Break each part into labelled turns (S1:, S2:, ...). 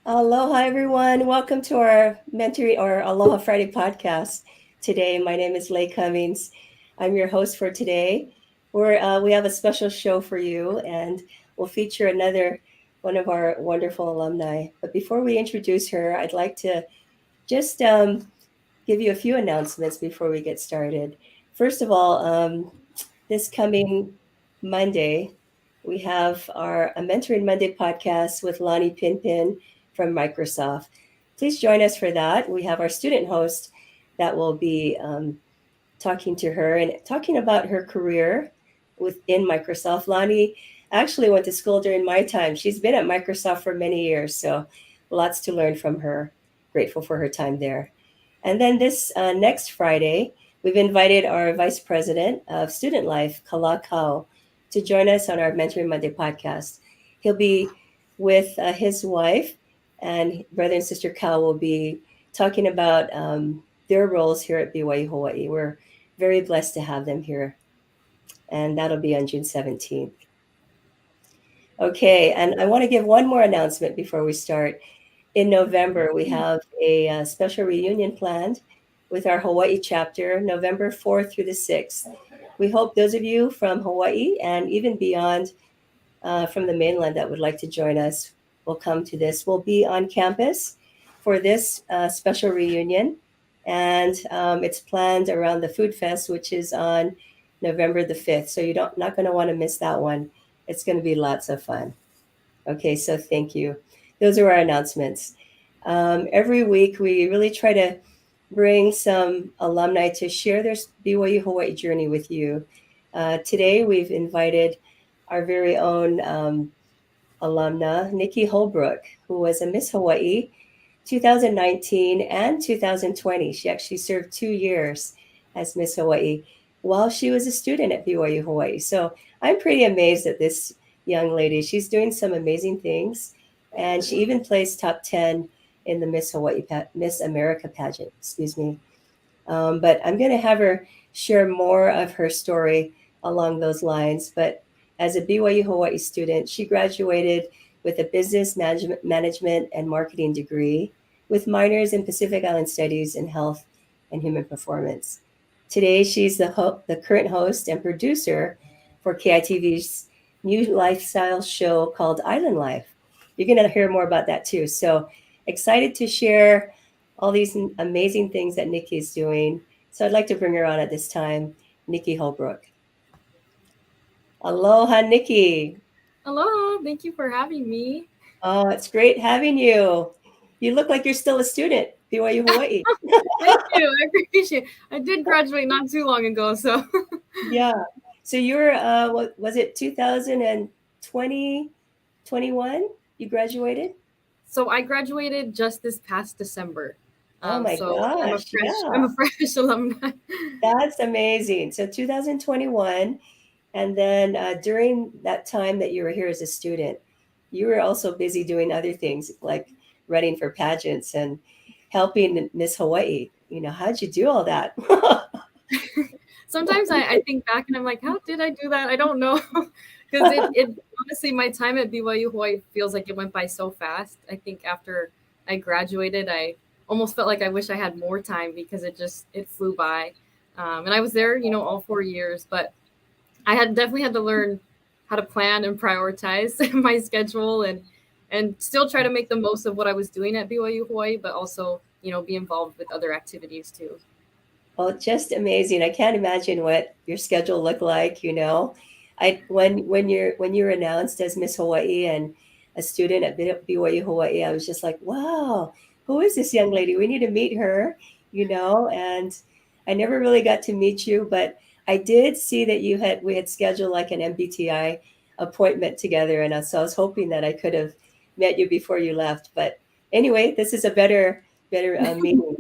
S1: Aloha, everyone. Welcome to our Mentoring or Aloha Friday podcast. Today, my name is Leigh Cummings. I'm your host for today. We have a special show for you, and we'll feature another one of our wonderful alumni. But before we introduce her, I'd like to just give you a few announcements before we get started. First of all, this coming Monday, we have our a Mentoring Monday podcast with Lonnie Pinpin from Microsoft. Please join us for that. We have our student host that will be talking to her and talking about her career within Microsoft. Lonnie actually went to school during my time. She's been at Microsoft for many years, so lots to learn from her. Grateful for her time there. And then this next Friday, we've invited our Vice President of Student Life, Kala Kao, to join us on our Mentoring Monday podcast. He'll be with his wife, and brother and sister Kao will be talking about their roles here at BYU Hawaii. We're very blessed to have them here, and that'll be on June 17th. Okay, and I want to give one more announcement before we start. In November, we have a special reunion planned with our Hawaii chapter, November 4th through the 6th. We hope those of you from Hawaii and even beyond from the mainland that would like to join us will come to this. We'll be on campus for this special reunion, and it's planned around the Food Fest, which is on November the 5th. So you're not going to want to miss that one. It's going to be lots of fun. Okay, so thank you. Those are our announcements. Every week, we really try to bring some alumni to share their BYU Hawaii journey with you. Today, we've invited our very own alumna, Nikki Holbrook, who was a Miss Hawaii 2019 and 2020. She actually served 2 years as Miss Hawaii while she was a student at BYU Hawaii. So I'm pretty amazed at this young lady. She's doing some amazing things, and she even placed top 10 in the Miss America pageant. Excuse me. But I'm going to have her share more of her story along those lines. But as a BYU Hawaii student, she graduated with a business management and marketing degree with minors in Pacific Island Studies in health and human performance. Today, she's the current host and producer for KITV's new lifestyle show called Island Life. You're going to hear more about that too. So excited to share all these amazing things that Nikki is doing. So I'd like to bring her on at this time, Nikki Holbrook. Aloha, Nikki.
S2: Hello, thank you for having me.
S1: Oh, it's great having you. You look like you're still a student, BYU Hawaii.
S2: Thank you. I appreciate it. I did graduate not too long ago, so
S1: Yeah. So you're, what was it, 2020, 21? You graduated?
S2: I graduated just this past December.
S1: Oh my
S2: So I'm a
S1: gosh.
S2: fresh
S1: Yeah.
S2: I'm a fresh alumni.
S1: That's amazing. So 2021, and then during that time that you were here as a student, you were also busy doing other things like running for pageants and helping Miss Hawaii. How'd you do all that?
S2: Sometimes I think back and I'm like, how did I do that? I don't know. Because it honestly, my time at BYU Hawaii feels like it went by so fast. I think after I graduated, I almost felt like I wish I had more time because it flew by. And I was there, all 4 years, but I had definitely had to learn how to plan and prioritize my schedule and still try to make the most of what I was doing at BYU Hawaii, but also, be involved with other activities too.
S1: Well, just amazing. I can't imagine what your schedule looked like, I when you were announced as Miss Hawaii and a student at BYU Hawaii, I was just like, wow, who is this young lady? We need to meet her, and I never really got to meet you, but I did see that we had scheduled like an MBTI appointment together, and so I was hoping that I could have met you before you left. But anyway, this is a better meeting.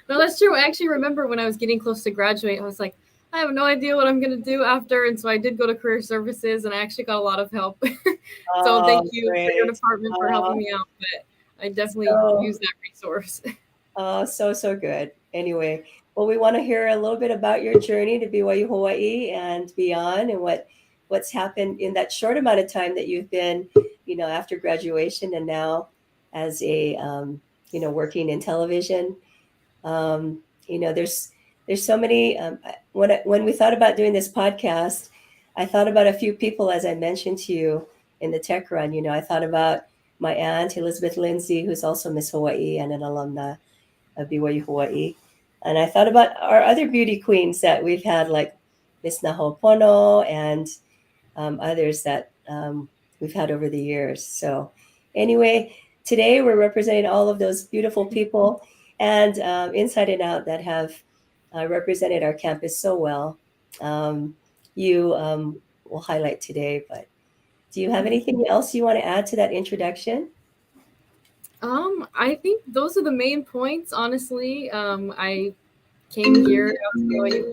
S2: No, that's true. I actually remember when I was getting close to graduate, I was like, I have no idea what I'm going to do after. And so I did go to career services and I actually got a lot of help. So thank
S1: Oh,
S2: you for your
S1: great.
S2: department for helping
S1: Oh,
S2: me out. But I definitely
S1: so
S2: use that resource.
S1: so good. Anyway, well, we want to hear a little bit about your journey to BYU Hawaii and beyond, and what's happened in that short amount of time that you've been, after graduation and now. as a working in television. There's so many. When we thought about doing this podcast, I thought about a few people, as I mentioned to you in the tech run. I thought about my aunt Elizabeth Lindsay, who's also Miss Hawaii and an alumna of BYU Hawaii, and I thought about our other beauty queens that we've had, like Miss Nahopono and others that we've had over the years. So, anyway, today we're representing all of those beautiful people and inside and out that have represented our campus so well. You will highlight today, but do you have anything else you want to add to that introduction?
S2: I think those are the main points. Honestly, I came here out to BYU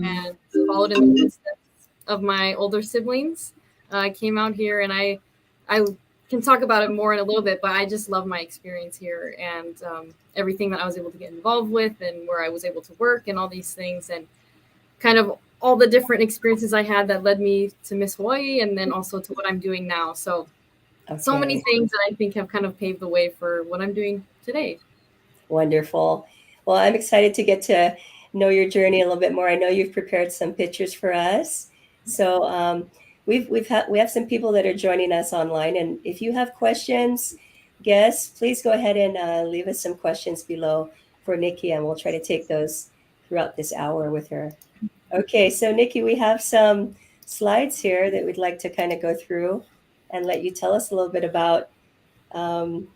S2: and followed in the footsteps of my older siblings. I came out here, and I can talk about it more in a little bit, but I just love my experience here and everything that I was able to get involved with, and where I was able to work, and all these things, and kind of all the different experiences I had that led me to Miss Hawaii, and then also to what I'm doing now. So many things that I think have kind of paved the way for what I'm doing today.
S1: Wonderful. Well, I'm excited to get to know your journey a little bit more. I know you've prepared some pictures for us. So we have some people that are joining us online, and if you have questions, guests, please go ahead and leave us some questions below for Nikki, and we'll try to take those throughout this hour with her. Okay, so Nikki, we have some slides here that we'd like to kind of go through and let you tell us a little bit about some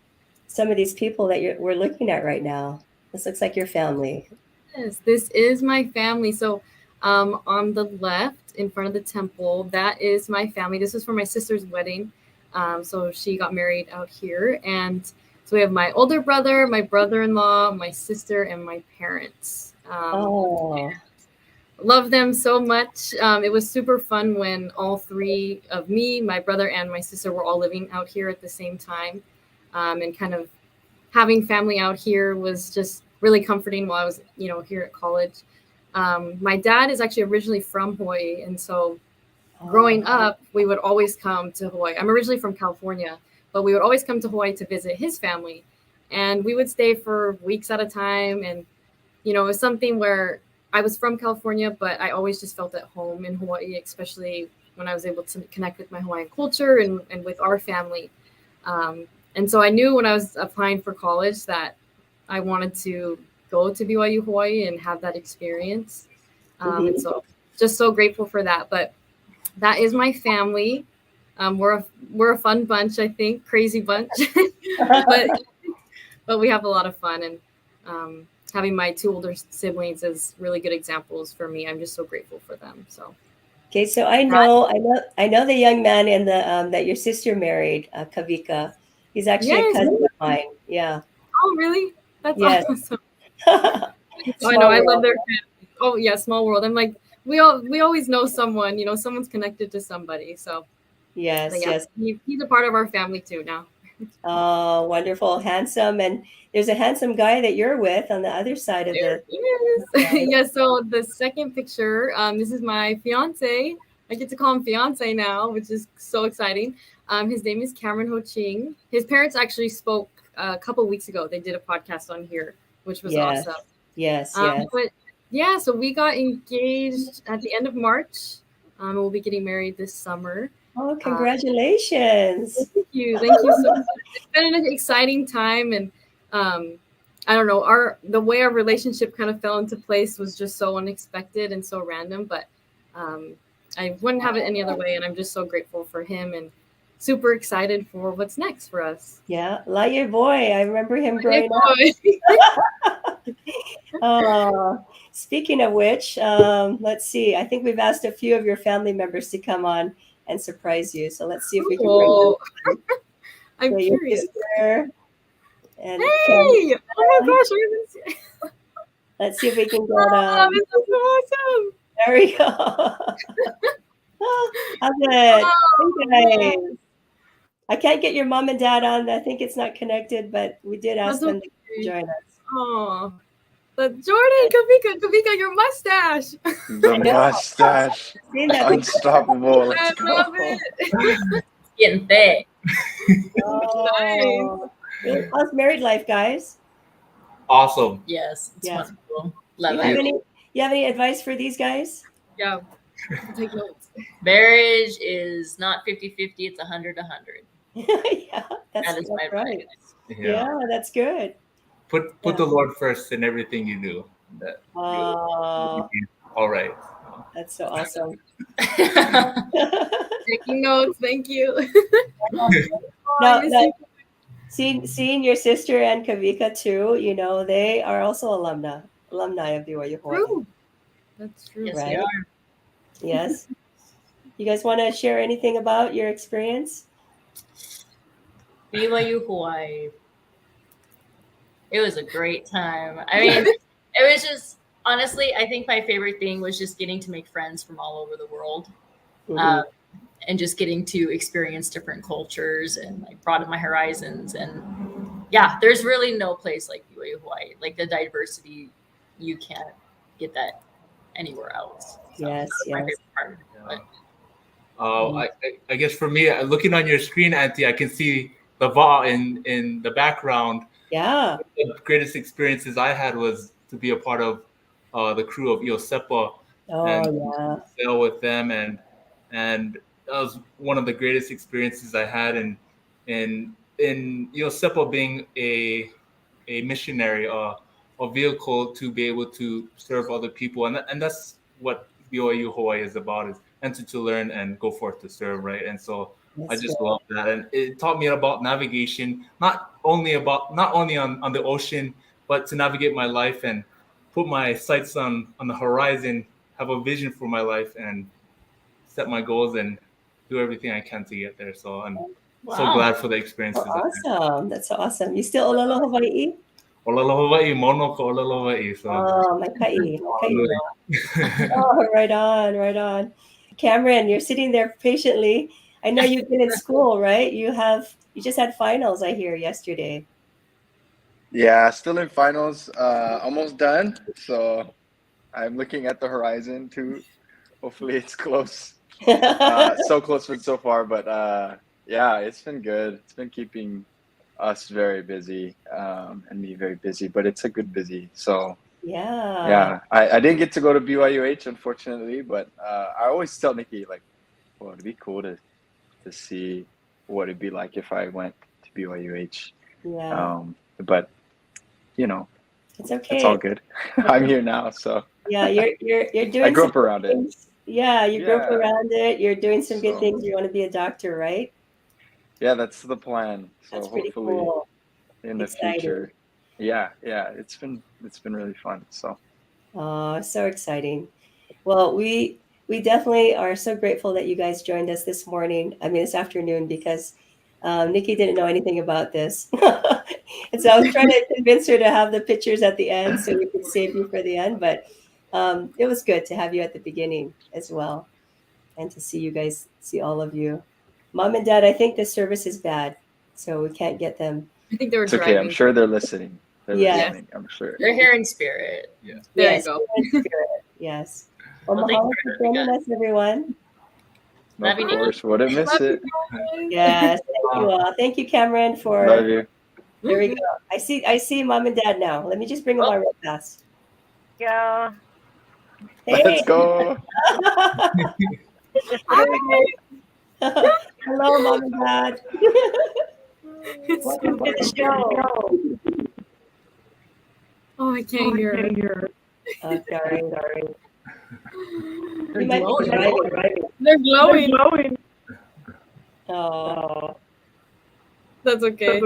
S1: of these people that we're looking at right now. This looks like your family.
S2: Yes, this is my family. So on the left in front of the temple, that is my family. This is for my sister's wedding. So she got married out here. And so we have my older brother, my brother-in-law, my sister, and my parents. Love them so much. It was super fun when all three of me, my brother, and my sister were all living out here at the same time. And kind of having family out here was just really comforting while I was, here at college. My dad is actually originally from Hawaii. And so growing up, we would always come to Hawaii. I'm originally from California, but we would always come to Hawaii to visit his family. And we would stay for weeks at a time. And, it was something where I was from California, but I always just felt at home in Hawaii, especially when I was able to connect with my Hawaiian culture and with our family. And so I knew when I was applying for college that I wanted to go to BYU Hawaii and have that experience. And so just so grateful for that. But that is my family. We're a fun bunch, I think, crazy bunch, but we have a lot of fun, and having my two older siblings as really good examples for me. I'm just so grateful for them. So.
S1: Okay, so I know the young man in the that your sister married, Kavika. He's actually a cousin of mine. Yeah.
S2: Oh, really? That's awesome. I know. I love their family. Oh, yeah, small world. I'm like, we always know someone. Someone's connected to somebody. So.
S1: Yes.
S2: He's a part of our family too now.
S1: Oh, wonderful, handsome, and there's a handsome guy that you're with on the other side of the.
S2: Yes. So the second picture, this is my fiance. I get to call him fiance now, which is so exciting. His name is Cameron Ho Ching. His parents actually spoke a couple weeks ago. They did a podcast on here, which was awesome.
S1: Yes.
S2: But yeah, so we got engaged at the end of March. We'll be getting married this summer.
S1: Oh, congratulations.
S2: Thank you so much. It's been an exciting time, and I don't know, the way our relationship kind of fell into place was just so unexpected and so random, but I wouldn't have it any other way, and I'm just so grateful for him and super excited for what's next for us.
S1: Yeah, like your boy. I remember him growing up. Speaking of which, let's see. I think we've asked a few of your family members to come on and surprise you. So let's see if we can bring them.
S2: I'm curious.
S1: And
S2: hey! Oh my gosh!
S1: Let's see if we can get.
S2: This is so awesome.
S1: There we go. How's it? I can't get your mom and dad on. I think it's not connected, but we did ask them to join us.
S2: Oh, but Jordan, Kavika, your mustache.
S3: The mustache. Unstoppable.
S2: I love it.
S4: Siente.
S1: Oh. How's married life, guys?
S4: Awesome.
S5: Yes, it's
S1: Yeah.
S5: wonderful.
S1: You
S5: Love
S1: have
S5: it.
S1: any advice for these guys?
S2: Yeah. Take notes.
S5: Marriage is not 50-50, it's 100-100.
S1: Yeah,
S5: That is my
S1: right.
S5: advice.
S1: Yeah, that's good.
S4: Put
S1: Yeah.
S4: the Lord first in everything you do. That
S1: Oh,
S4: all right.
S1: that's so awesome.
S2: Taking notes. Thank you.
S1: Now,
S2: I miss you.
S1: seeing your sister and Kavika too, you know, they are also alumni of BYU Hawaii.
S2: True. That's true.
S5: Yes,
S1: Right.
S5: we are.
S1: Yes. You guys want to share anything about your experience?
S5: BYU Hawaii. It was a great time. I mean, it was just honestly, I think my favorite thing was just getting to make friends from all over the world.
S1: Mhm.
S5: And just getting to experience different cultures and like broaden my horizons. And yeah, there's really no place like BYU Hawaii. Like the diversity, you can't get that anywhere else. So
S1: Yes,
S5: that was my
S1: yes.
S5: favorite part. But
S4: I guess for me, looking on your screen, Auntie, I can see the VA in the background.
S1: Yeah.
S4: The greatest experiences I had was to be a part of the crew of Iosepa and
S1: Oh, yeah.
S4: sail with them, and that was one of the greatest experiences I had. In Iosepa being a missionary, a vehicle to be able to serve other people, and that's what BYU Hawaii is about: is enter to learn and go forth to serve, right? And so I
S1: That's
S4: just
S1: good.
S4: love that, and it taught me about navigation, not only on the ocean, but to navigate my life and put my sights on the horizon, have a vision for my life, and set my goals and do everything I can to get there. So I'm so
S5: wow.
S4: glad for the
S1: Oh,
S4: experiences I had.
S1: awesome. That's so awesome. You still Olelo Hawaii?
S4: Olelo Hawaii, mono ko olelo Hawaii. So
S1: Oh, my kai. Oh, right on, right on. Cameron, you're sitting there patiently. I know you've been in school, right? You just had finals, I hear, yesterday.
S3: Yeah, still in finals, almost done. So I'm looking at the horizon too. Hopefully it's close. So close but so far, but yeah, it's been good. It's been keeping us very busy, and me very busy, but it's a good busy. So
S1: Yeah.
S3: yeah, I didn't get to go to BYUH unfortunately, but I always tell Nikki like, well, it'd be cool to see what it'd be like if I went to BYUH.
S1: Yeah.
S3: But you know,
S1: It's okay.
S3: it's all good. I'm here now, so
S1: Yeah, you're doing
S3: I grew
S1: some
S3: up around
S1: good
S3: it.
S1: things. Yeah, you grew up
S3: Yeah.
S1: around it. You're doing some good
S3: So
S1: things. You want to be a doctor, right?
S3: yeah, that's the plan. So
S1: That's pretty
S3: hopefully
S1: cool.
S3: in the
S1: Exciting.
S3: future. Yeah, it's been really fun. So
S1: Oh, so exciting. Well, we definitely are so grateful that you guys joined us this morning. I mean, this afternoon, because Nikki didn't know anything about this, and so I was trying to convince her to have the pictures at the end so we could save you for the end. But it was good to have you at the beginning as well, and to see all of you. Mom and Dad, I think the service is bad, so we can't get them.
S2: I think they were
S3: it's okay.
S2: driving.
S3: I'm sure they're listening. They're
S1: Yes.
S3: listening. I'm sure.
S5: They're here in spirit.
S4: yeah.
S2: There
S1: Yes,
S2: you go.
S1: in spirit. Yes. Well,
S5: Well, thank
S1: mahalo
S5: you
S1: for
S5: for
S1: joining
S5: having
S1: us, everyone.
S3: Of
S5: Love you, Nikki.
S3: course, wouldn't miss
S2: Love you
S3: it.
S2: guys.
S1: Yes, thank you all. Thank you, Cameron, for
S3: Love you.
S1: there we go. I see Mom and Dad now. Let me just bring them on real fast.
S6: Yeah.
S1: Hey.
S3: Let's go.
S1: Hello, Mom and Dad. Welcome to the show.
S2: Oh, I can't hear.
S1: Oh, sorry.
S5: They're
S1: You might be
S5: glowing.
S1: driving.
S2: They're glowing.
S1: Oh,
S2: That's okay.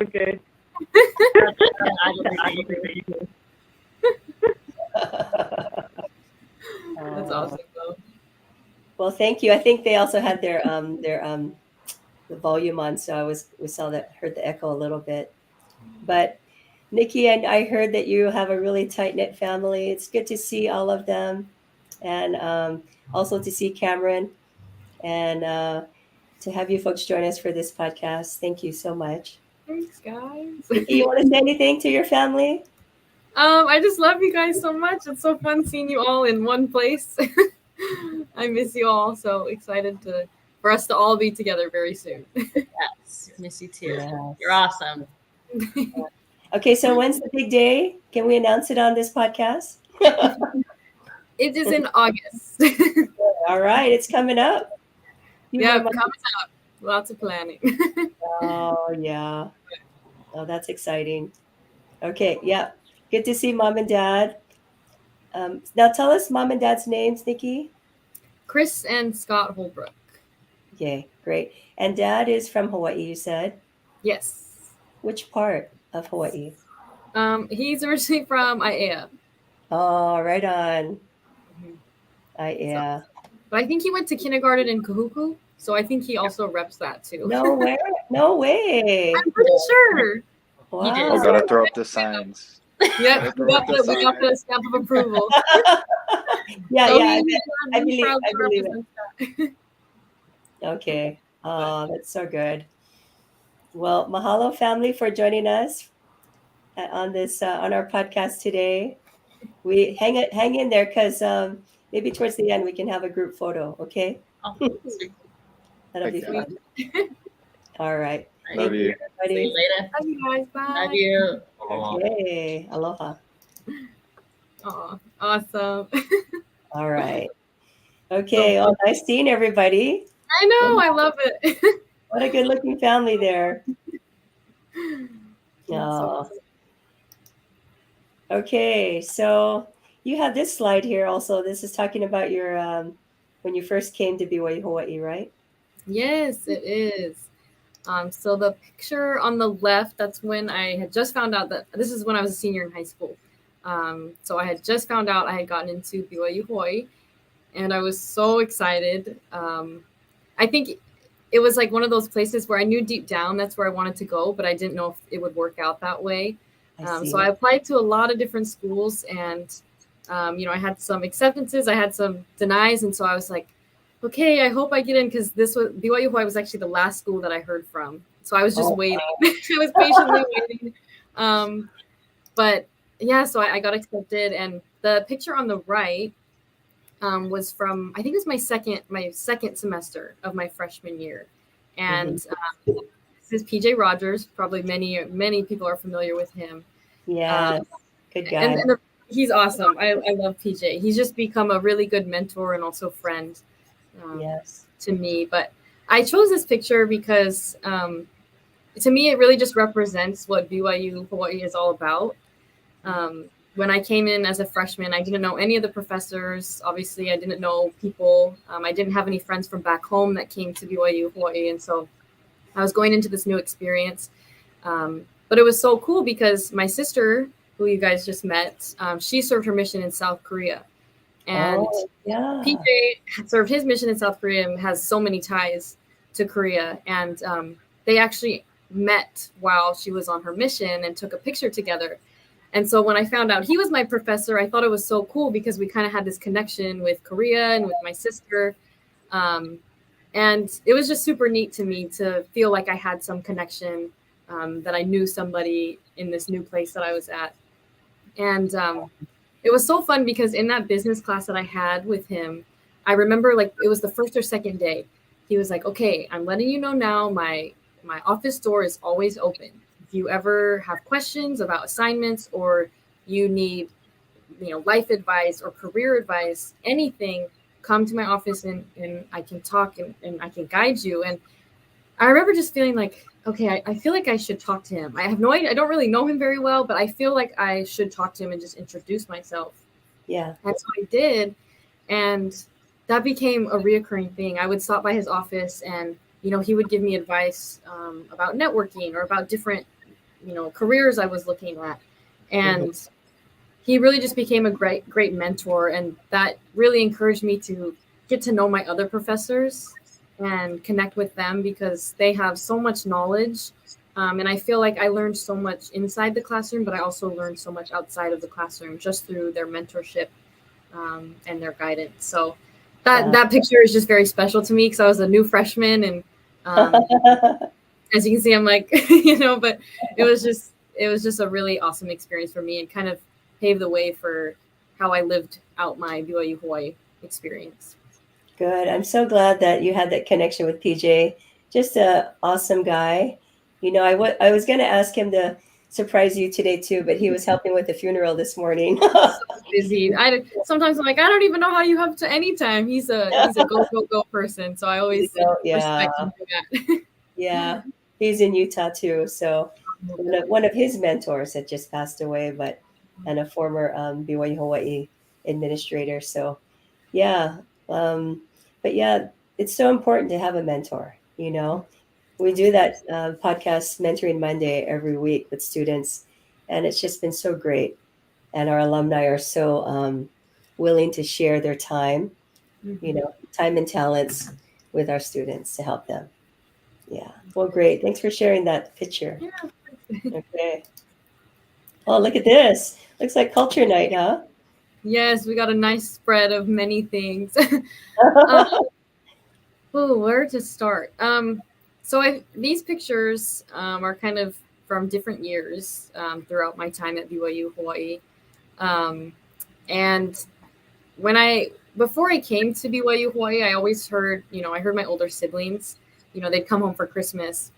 S2: That's awesome though.
S1: well, thank you. I think they also had their the volume on, so heard the echo a little bit. But Nikki, and I heard that you have a really tight knit family. It's good to see all of them, and also to see Cameron, and to have you folks join us for this podcast. Thank you so much.
S2: Thanks, guys.
S1: Nikki, you want to say anything to your family?
S2: I just love you guys so much. It's so fun seeing you all in one place. I miss you all. So excited for us to all be together very soon.
S5: Yes, miss you too.
S1: Yes.
S5: You're awesome.
S1: Okay, so when's the big day? Can we announce it on this podcast?
S2: It is in August.
S1: All right, it's coming up.
S2: Yeah, coming up. Lots of planning.
S1: Oh, yeah. Oh, that's exciting. Okay, yeah. Good to see mom and dad. Now tell us mom and dad's names, Nikki.
S2: Chris and Scott Holbrook.
S1: Yay, great. And dad is from Hawaii, you said?
S2: Yes.
S1: Which part of Hawaii?
S2: He's originally from Aiea.
S1: Oh, right on. Yeah.
S2: But I think he went to kindergarten in Kahuku, so I think he also reps that too.
S1: No way. No way.
S2: I'm pretty sure.
S1: Wow.
S5: did.
S3: I gotta throw up the signs.
S2: Yep, we got the stamp of approval.
S1: Yeah,
S2: So
S1: yeah.
S2: he
S1: I believe it.
S2: represents that.
S1: Okay. Oh, that's so good. Well, mahalo family for joining us on this on our podcast today. We hang in there because maybe towards the end we can have a group photo. Okay,
S5: Oh,
S1: that'll be
S3: Okay.
S1: fun. All right.
S3: Love
S1: Thank
S3: you.
S5: see
S1: everybody.
S5: you later.
S2: Love you guys. Bye.
S5: Love you.
S1: Okay. Aloha.
S2: Oh, awesome.
S1: All right. Okay. Oh, nice seeing everybody.
S2: I know. I love it.
S1: What a good looking family there. Oh. Okay. So you have this slide here also. This is talking about your when you first came to BYU Hawaii, right?
S2: Yes, it is. So the picture on the left, that's when I had just found out that this is when I was a senior in high school. So I had just found out I had gotten into BYU Hawaii, and I was so excited. I think it was like one of those places where I knew deep down that's where I wanted to go, but I didn't know if it would work out that way. So I applied to a lot of different schools, and I had some acceptances, I had some denies, and so I was like, okay, I hope I get in, because BYU Hawaii was actually the last school that I heard from. So I was just waiting. I was patiently waiting. But yeah, so I got accepted, and the picture on the right was from, I think it was my second semester of my freshman year. And this is PJ Rogers. Probably many people are familiar with him.
S1: Yeah, good guy.
S2: And he's awesome. I love PJ. He's just become a really good mentor and also friend.
S1: Yes.
S2: To me, but I chose this picture because to me it really just represents what BYU Hawaii is all about. When I came in as a freshman, I didn't know any of the professors. Obviously, I didn't know people. I didn't have any friends from back home that came to BYU Hawaii, and so I was going into this new experience. But it was so cool because my sister, who you guys just met, she served her mission in South Korea. And PJ had served his mission in South Korea and has so many ties to Korea. And they actually met while she was on her mission and took a picture together. And so when I found out he was my professor, I thought it was so cool because we kind of had this connection with Korea and with my sister. And it was just super neat to me to feel like I had some connection, that I knew somebody in this new place that I was at. And it was so fun because in that business class that I had with him, I remember like it was the first or second day. He was like, okay, I'm letting you know now, my office door is always open. If you ever have questions about assignments or you need, life advice or career advice, anything, come to my office and I can talk and I can guide you. And I remember just feeling like, okay, I feel like I should talk to him. I have no idea. I don't really know him very well, but I feel like I should talk to him and just introduce myself.
S1: Yeah.
S2: And so I did. And that became a reoccurring thing. I would stop by his office and, he would give me advice about networking or about different, careers I was looking at. And he really just became a great mentor. And that really encouraged me to get to know my other professors and connect with them because they have so much knowledge. And I feel like I learned so much inside the classroom, but I also learned so much outside of the classroom just through their mentorship and their guidance. So that picture is just very special to me because I was a new freshman. And as you can see, I'm like, but it was just a really awesome experience for me and kind of paved the way for how I lived out my BYU Hawaii experience.
S1: Good. I'm so glad that you had that connection with PJ. Just an awesome guy. I was going to ask him to surprise you today too, but he was helping with the funeral this morning.
S2: Busy. Sometimes I'm like, I don't even know how you have to any time. He's a go person, so I always
S1: Yeah.
S2: respect him for that.
S1: Yeah, he's in Utah too. So one of his mentors had just passed away, and a former BYU Hawaii administrator. So yeah, but yeah, it's so important to have a mentor. We do that podcast Mentoring Monday every week with students, and it's just been so great. And our alumni are so willing to share their time, time and talents with our students to help them. Yeah. Well, great. Thanks for sharing that picture.
S2: Yeah.
S1: Okay. Oh, look at this. Looks like culture night, huh?
S2: Yes, we got a nice spread of many things. Where to start? So these pictures are kind of from different years throughout my time at BYU Hawaii. And before I came to BYU Hawaii, I always heard, I heard my older siblings, they'd come home for Christmas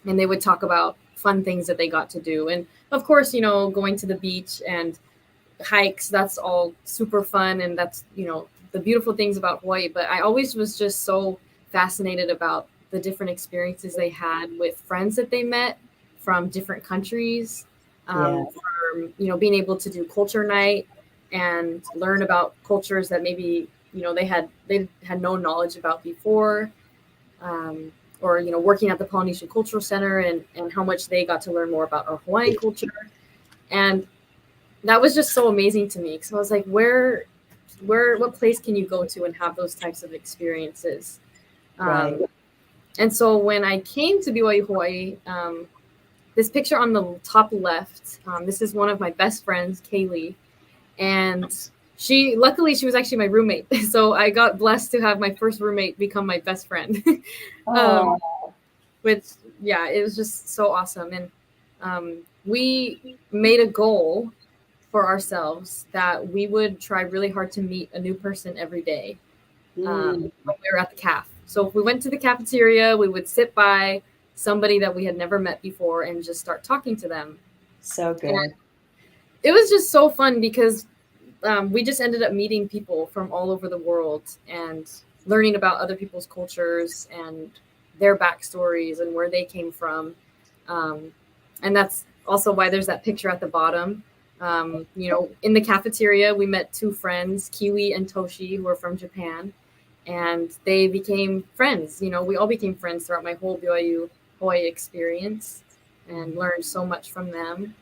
S2: and they would talk about fun things that they got to do. And of course, going to the beach and hikes, that's all super fun. And that's, the beautiful things about Hawaii. But I always was just so fascinated about the different experiences they had with friends that they met from different countries, from, being able to do culture night and learn about cultures that maybe, they had no knowledge about before. Or working at the Polynesian Cultural Center and how much they got to learn more about our Hawaiian culture. And that was just so amazing to me. So I was like, what place can you go to and have those types of experiences?
S1: Right.
S2: And so when I came to BYU Hawaii, this picture on the top left, this is one of my best friends, Kaylee. And luckily she was actually my roommate. So I got blessed to have my first roommate become my best friend. Which, yeah, it was just so awesome. And we made a goal for ourselves that we would try really hard to meet a new person every day when we were at the caf. So if we went to the cafeteria, we would sit by somebody that we had never met before and just start talking to them.
S1: So good.
S2: And it was just so fun because we just ended up meeting people from all over the world and learning about other people's cultures and their backstories and where they came from. And that's also why there's that picture at the bottom. In the cafeteria, we met two friends, Kiwi and Toshi, who are from Japan, and they became friends. We all became friends throughout my whole BYU Hawaii experience and learned so much from them.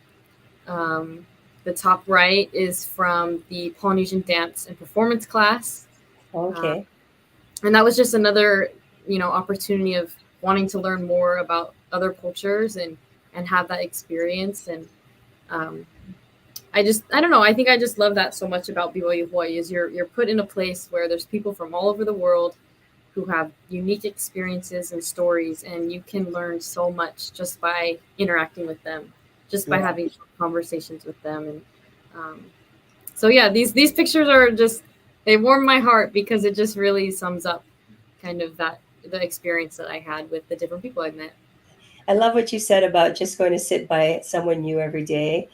S2: The top right is from the Polynesian dance and performance class.
S1: Okay.
S2: And that was just another, opportunity of wanting to learn more about other cultures and have that experience. And I don't know. I think I just love that so much about BYU Hawaii is you're put in a place where there's people from all over the world who have unique experiences and stories, and you can learn so much just by interacting with them, just by having conversations with them. And so yeah, these pictures are they warm my heart because it just really sums up kind of the experience that I had with the different people I met.
S1: I love what you said about just going to sit by someone new every day.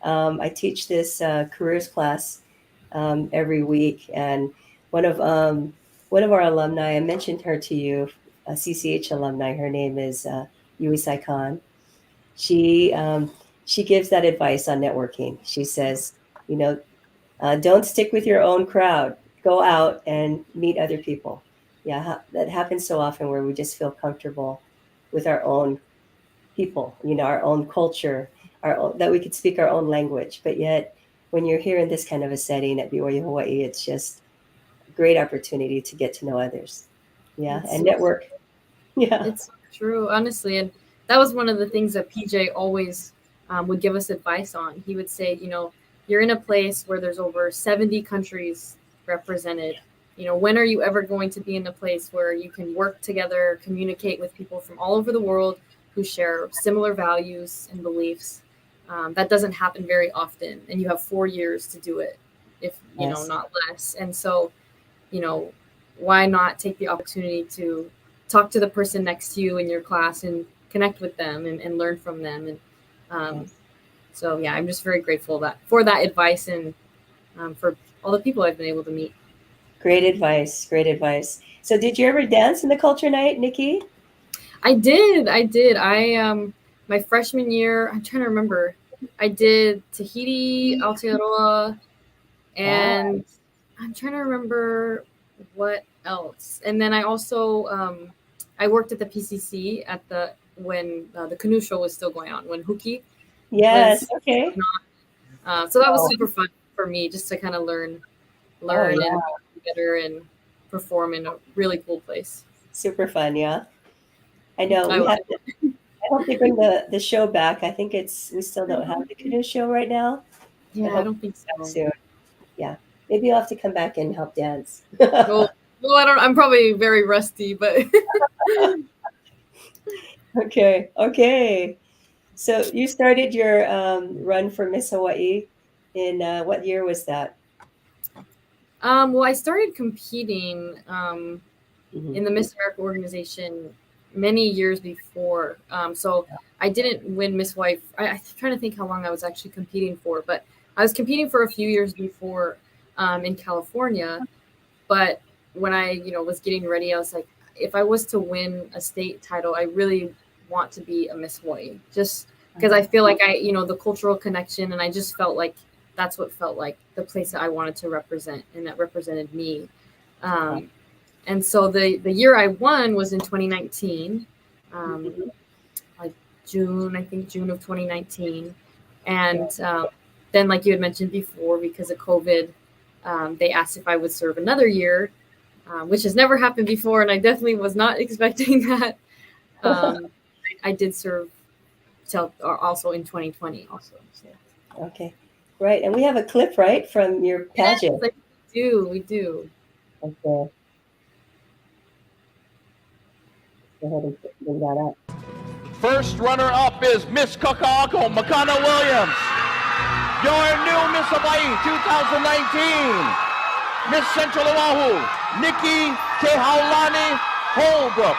S1: I teach this careers class every week, and one of our alumni, I mentioned her to you, a CCH alumni. Her name is Yui Saikan. She gives that advice on networking. She says, don't stick with your own crowd. Go out and meet other people. Yeah, that happens so often where we just feel comfortable with our own people, our own culture, that we could speak our own language. But yet, when you're here in this kind of a setting at BYU Hawaii, it's just a great opportunity to get to know others. Yeah, and network. Yeah,
S2: it's so true, honestly. And that was one of the things that PJ always would give us advice on. He would say, you're in a place where there's over 70 countries represented. When are you ever going to be in a place where you can work together, communicate with people from all over the world who share similar values and beliefs? That doesn't happen very often. And you have 4 years to do it, if, not less. And so, why not take the opportunity to talk to the person next to you in your class and connect with them and learn from them. And so, yeah, I'm just very grateful for that advice and for all the people I've been able to meet.
S1: Great advice. Great advice. So did you ever dance in the culture night, Nikki?
S2: I did. My freshman year, I'm trying to remember, I did Tahiti, Aotearoa, and I'm trying to remember what else. And then I also, I worked at the PCC when the canoe show was still going on, when Huki
S1: Yes.
S2: was
S1: Okay.
S2: so that was super fun for me, just to kind of learn and be better and perform in a really cool place.
S1: Super fun. Yeah. I know.
S2: I
S1: hope they bring the show back. I think we still don't have the canoe show right now.
S2: I don't think so.
S1: Soon. Yeah. Maybe you'll have to come back and help dance.
S2: Well, I'm probably very rusty, but
S1: Okay. So you started your run for Miss Hawaii in what year was that?
S2: Well, I started competing in the Miss America organization many years before. So I didn't win Miss Wife. I'm trying to think how long I was actually competing for, but I was competing for a few years before in California. But when I, was getting ready, I was like, if I was to win a state title, I really want to be a Miss Hawaii, just because I feel like the cultural connection, and I just felt like that's what felt like the place that I wanted to represent, and that represented me. And so the year I won was in 2019, like June of 2019. And then, like you had mentioned before, because of COVID, they asked if I would serve another year, which has never happened before. And I definitely was not expecting that. I did serve also in 2020 also. So.
S1: Okay. Right. And we have a clip, right, from your pageant.
S2: Yes, we do.
S1: Okay. Go ahead and bring that up.
S6: First runner-up is Miss Kaka'ako Makana Williams. Your new Miss Hawaii 2019. Miss Central Oahu, Nikki Holbrook.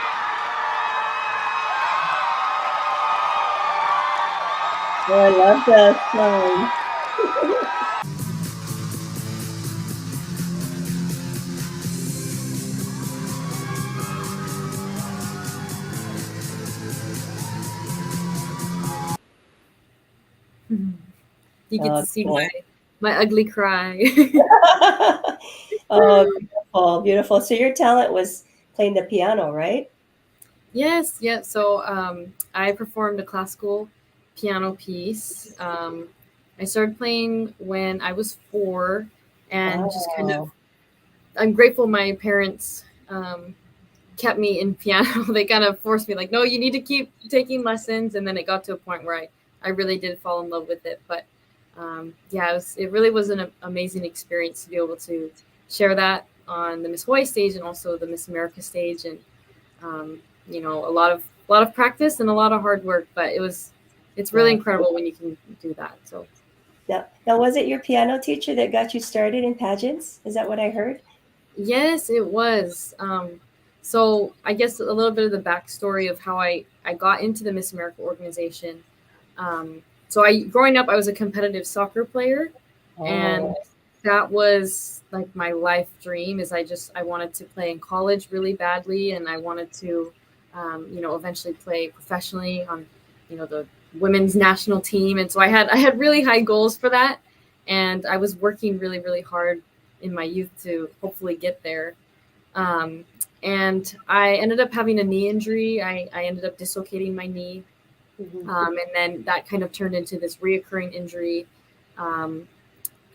S1: Oh, I love that song.
S2: You get to see my ugly cry.
S1: Oh, beautiful. So your talent was playing the piano, right?
S2: Yes. Yeah. So I performed a classical piano piece. I started playing when I was 4, and just kind of, I'm grateful my parents kept me in piano. They kind of forced me, like, no, you need to keep taking lessons. And then it got to a point where I really did fall in love with it. But it really was an amazing experience to be able to share that on the Miss Hawaii stage and also the Miss America stage. And, a lot of practice and a lot of hard work, but it's really incredible when you can do that. So.
S1: Now, was it your piano teacher that got you started in pageants? Is that what I heard?
S2: Yes, it was. So I guess a little bit of the backstory of how I got into the Miss America organization. So growing up, I was a competitive soccer player, and that was like my life dream. Is I wanted to play in college really badly, and I wanted to, eventually play professionally on, the women's national team. And so I had really high goals for that, and I was working really, really hard in my youth to hopefully get there. And I ended up having a knee injury. I ended up dislocating my knee. And then that kind of turned into this reoccurring injury. And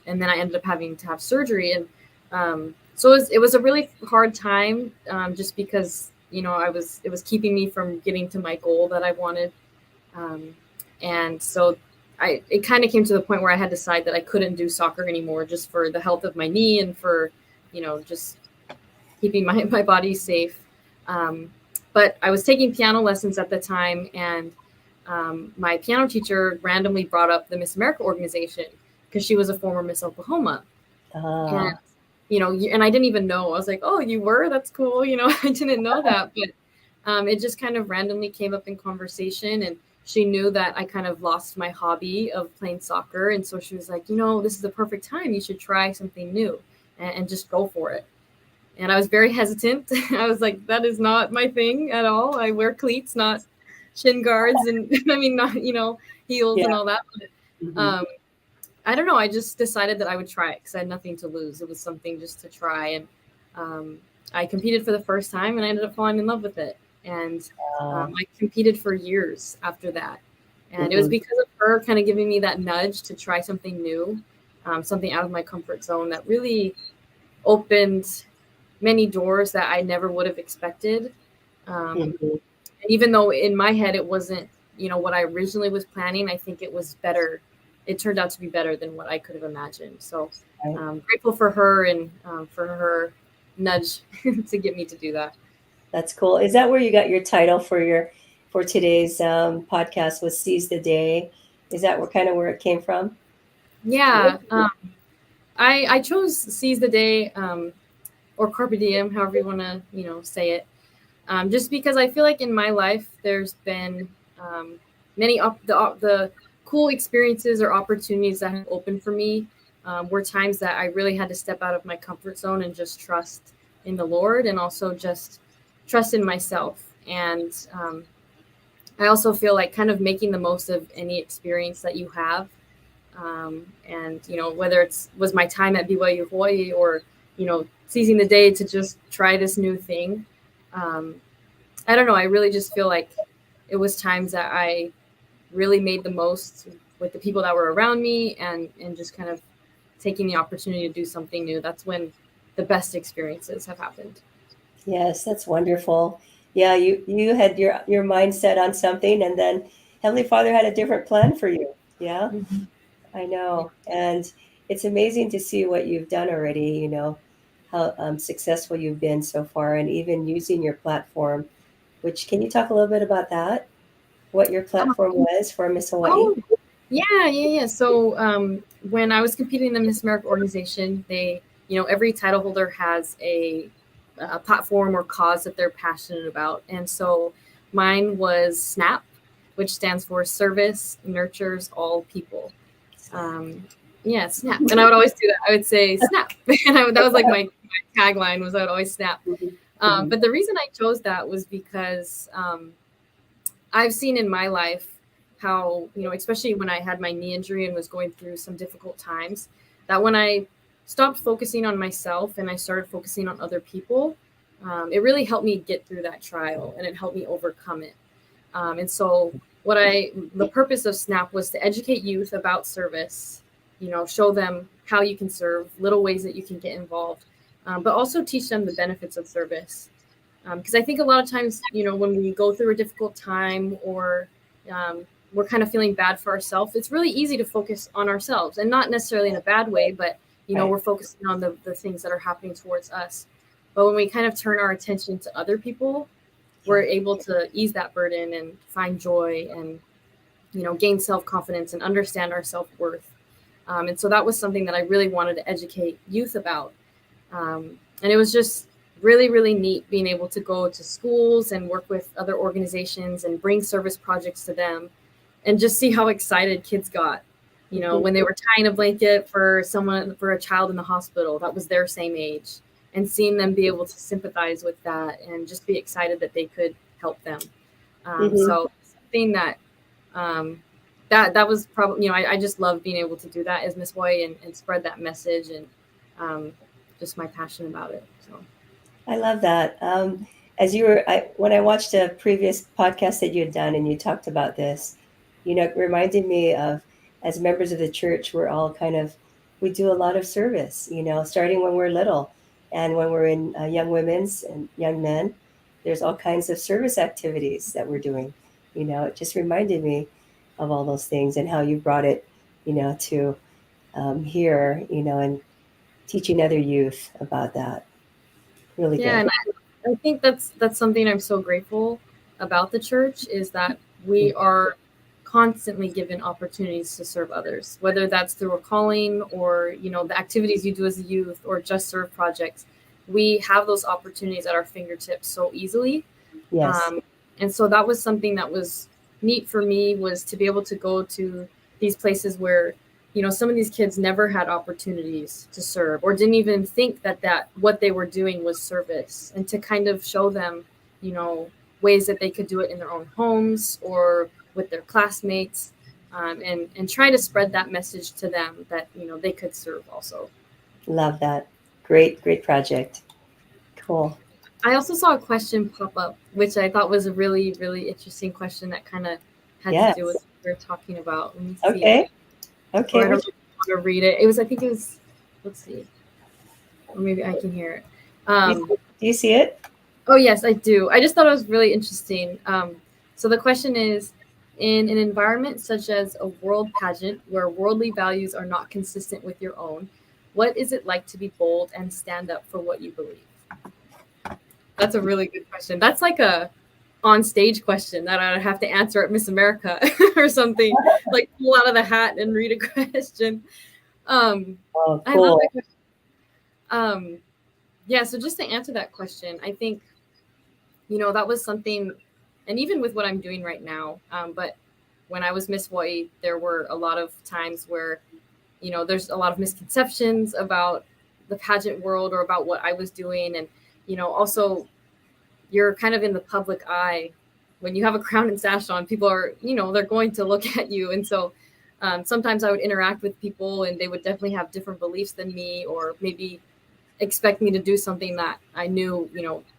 S2: then I ended up having to have surgery. And so it was a really hard time, just because, it was keeping me from getting to my goal that I wanted. And so it kind of came to the point where I had to decide that I couldn't do soccer anymore, just for the health of my knee and for, just keeping my body safe. But I was taking piano lessons at the time, and my piano teacher randomly brought up the Miss America organization because she was a former Miss Oklahoma. And, and I didn't even know. I was like, oh, you were? That's cool. I didn't know that. But It just kind of randomly came up in conversation, and she knew that I kind of lost my hobby of playing soccer. And so she was like, this is the perfect time. You should try something new and just go for it. And I was very hesitant. I was like, that is not my thing at all. I wear cleats, not shin guards, and I mean, not, heels and all that. But, I don't know. I just decided that I would try it because I had nothing to lose. It was something just to try. And I competed for the first time, and I ended up falling in love with it. And I competed for years after that. And it was because of her kind of giving me that nudge to try something new, something out of my comfort zone that really opened many doors that I never would have expected. Even though in my head it wasn't, what I originally was planning, I think it was better. It turned out to be better than what I could have imagined. So grateful for her and for her nudge to get me to do that.
S1: That's cool. Is that where you got your title for today's podcast, was Seize the Day? Is that where it came from?
S2: Yeah. I chose Seize the Day, or Carpe Diem, however you want to, say it. Just because I feel like in my life, there's been many the cool experiences or opportunities that have opened for me were times that I really had to step out of my comfort zone and just trust in the Lord, and also just trust in myself. And I also feel like kind of making the most of any experience that you have. And, whether was my time at BYU Hawaii or, seizing the day to just try this new thing. I don't know. I really just feel like it was times that I really made the most with the people that were around me, and just kind of taking the opportunity to do something new. That's when the best experiences have happened.
S1: Yes, that's wonderful. Yeah, you had your mindset on something, and then Heavenly Father had a different plan for you. Yeah, I know. And it's amazing to see what you've done already, how successful you've been so far, and even using your platform, which, can you talk a little bit about that? What your platform was for Miss Hawaii?
S2: Oh, yeah. So when I was competing in the Miss America organization, they, every title holder has a platform or cause that they're passionate about. And so mine was SNAP, which stands for Service Nurtures All People. SNAP. And I would always do that. I would say SNAP. And that was like my tagline, was I would always SNAP. But the reason I chose that was because I've seen in my life how, especially when I had my knee injury and was going through some difficult times, that when I stopped focusing on myself and I started focusing on other people, it really helped me get through that trial, and it helped me overcome it. And so the purpose of SNAP was to educate youth about service, show them how you can serve, little ways that you can get involved, but also teach them the benefits of service. Because I think a lot of times, when we go through a difficult time, or we're kind of feeling bad for ourselves, it's really easy to focus on ourselves, and not necessarily in a bad way, but, we're focusing on the things that are happening towards us. But when we kind of turn our attention to other people, we're able to ease that burden and find joy and, gain self-confidence and understand our self-worth. And so that was something that I really wanted to educate youth about. And it was just really, really neat being able to go to schools and work with other organizations and bring service projects to them, and just see how excited kids got, when they were tying a blanket for a child in the hospital that was their same age, and seeing them be able to sympathize with that and just be excited that they could help them. So something that was probably, I just love being able to do that as Miss Hawaii and spread that message, and just my passion about it. So
S1: I love that. When I watched a previous podcast that you had done, and you talked about this, it reminded me of, as members of the church, we do a lot of service, starting when we're little, and when we're in young women's and young men, there's all kinds of service activities that we're doing. It just reminded me of all those things, and how you brought it, to here, and teaching other youth about that. Really good.
S2: And I think that's something I'm so grateful about the church, is that we are constantly given opportunities to serve others, whether that's through a calling or, the activities you do as a youth, or just serve projects. We have those opportunities at our fingertips so easily.
S1: Yes.
S2: And so that was something that was neat for me, was to be able to go to these places where, some of these kids never had opportunities to serve or didn't even think that what they were doing was service, and to kind of show them, ways that they could do it in their own homes or with their classmates, and try to spread that message to them that, they could serve also.
S1: Love that. Great project. Cool.
S2: I also saw a question pop up, which I thought was a really, really interesting question that kind of had
S1: Yes.
S2: to do with what we were talking about. Let me see.
S1: Okay.
S2: Or I don't know if you want to read it. I think it was, let's see. Or maybe I can hear it.
S1: Do you see it?
S2: Oh, yes, I do. I just thought it was really interesting. So the question is, in an environment such as a world pageant where worldly values are not consistent with your own, what is it like to be bold and stand up for what you believe? That's a really good question. That's like a on-stage question that I'd have to answer at Miss America or something, like pull out of the hat and read a question.
S1: Oh, cool.
S2: I love that question. Yeah, so just to answer that question, I think, that was something, and even with what I'm doing right now, but when I was Miss Hawaii, there were a lot of times where, there's a lot of misconceptions about the pageant world or about what I was doing. And, also you're kind of in the public eye when you have a crown and sash on. People are, they're going to look at you. And so sometimes I would interact with people and they would definitely have different beliefs than me, or maybe expect me to do something that I knew,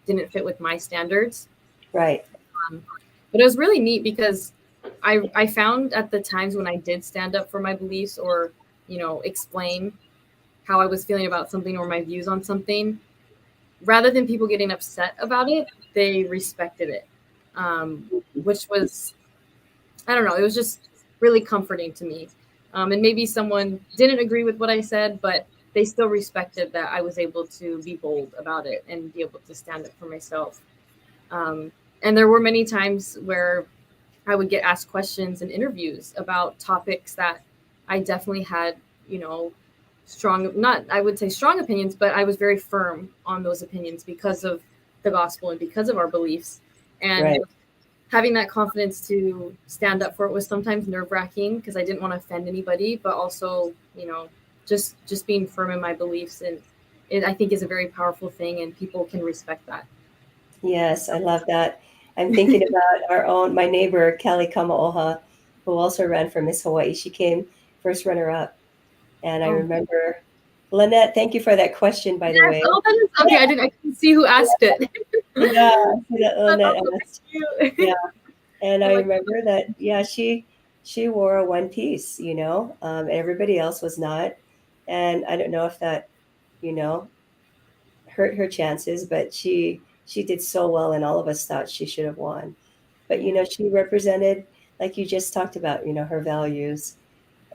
S2: didn't fit with my standards.
S1: Right.
S2: But it was really neat because I found at the times when I did stand up for my beliefs or, explain how I was feeling about something or my views on something, rather than people getting upset about it, they respected it, which was, I don't know, it was just really comforting to me. And maybe someone didn't agree with what I said, but they still respected that I was able to be bold about it and be able to stand up for myself. And there were many times where I would get asked questions in interviews about topics that I definitely had, I would say strong opinions, but I was very firm on those opinions because of the gospel and because of our beliefs. And having that confidence to stand up for it was sometimes nerve-wracking because I didn't want to offend anybody, but also, just being firm in my beliefs. And it, I think, is a very powerful thing, and people can respect that.
S1: Yes, I love that. I'm thinking about my neighbor, Kelly Kamaoha, who also ran for Miss Hawaii. She came first runner-up. And I remember, Lynette, thank you for that question, by the way.
S2: Oh, that is okay. I didn't see who asked it.
S1: Yeah, Lynette asked. Yeah. And I remember that, she wore a one piece, everybody else was not. And I don't know if that, hurt her chances, but she did so well, and all of us thought she should have won. But, she represented, like you just talked about, her values,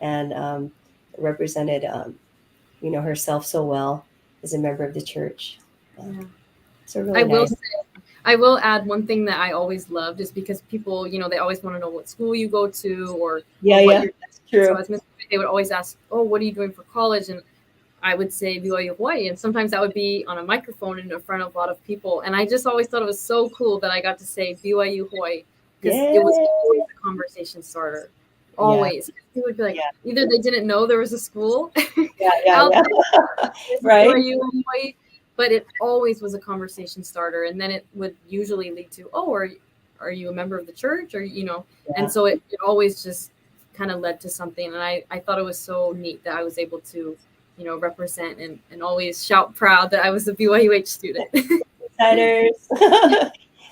S1: and represented, herself so well as a member of the church.
S2: Yeah.
S1: So really nice.
S2: I will add one thing that I always loved is because people, they always want to know what school you go to or
S1: that's true.
S2: So as Miss, they would always ask, "Oh, what are you doing for college?" And I would say BYU Hawaii, and sometimes that would be on a microphone in front of a lot of people. And I just always thought it was so cool that I got to say BYU Hawaii because it was always a conversation starter. Always. Yeah. People would be like, either they didn't know there was a school
S1: right.
S2: BYU Hawaii, but it always was a conversation starter. And then it would usually lead to, "Oh, are you a member of the church?" Or, and so it always just kind of led to something. And I thought it was so neat that I was able to, represent and always shout proud that I was a BYUH student.
S1: Insiders.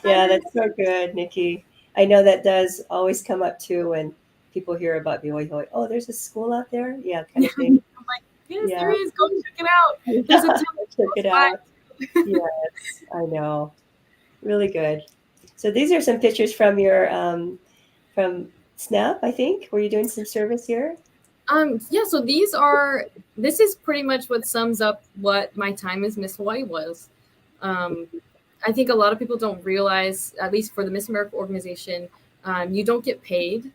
S1: Yeah, that's so good, Nikki. I know that does always come up too when people hear about BYU. Oh, there's a school out there? Yeah, kind of thing.
S2: I'm like, yes, there is. Go check it out. There's a
S1: check it out. Yes, I know. Really good. So these are some pictures from your from SNAP, I think. Were you doing some service here?
S2: Yeah, so this is pretty much what sums up what my time as Miss Hawaii was. I think a lot of people don't realize, at least for the Miss America organization, you don't get paid.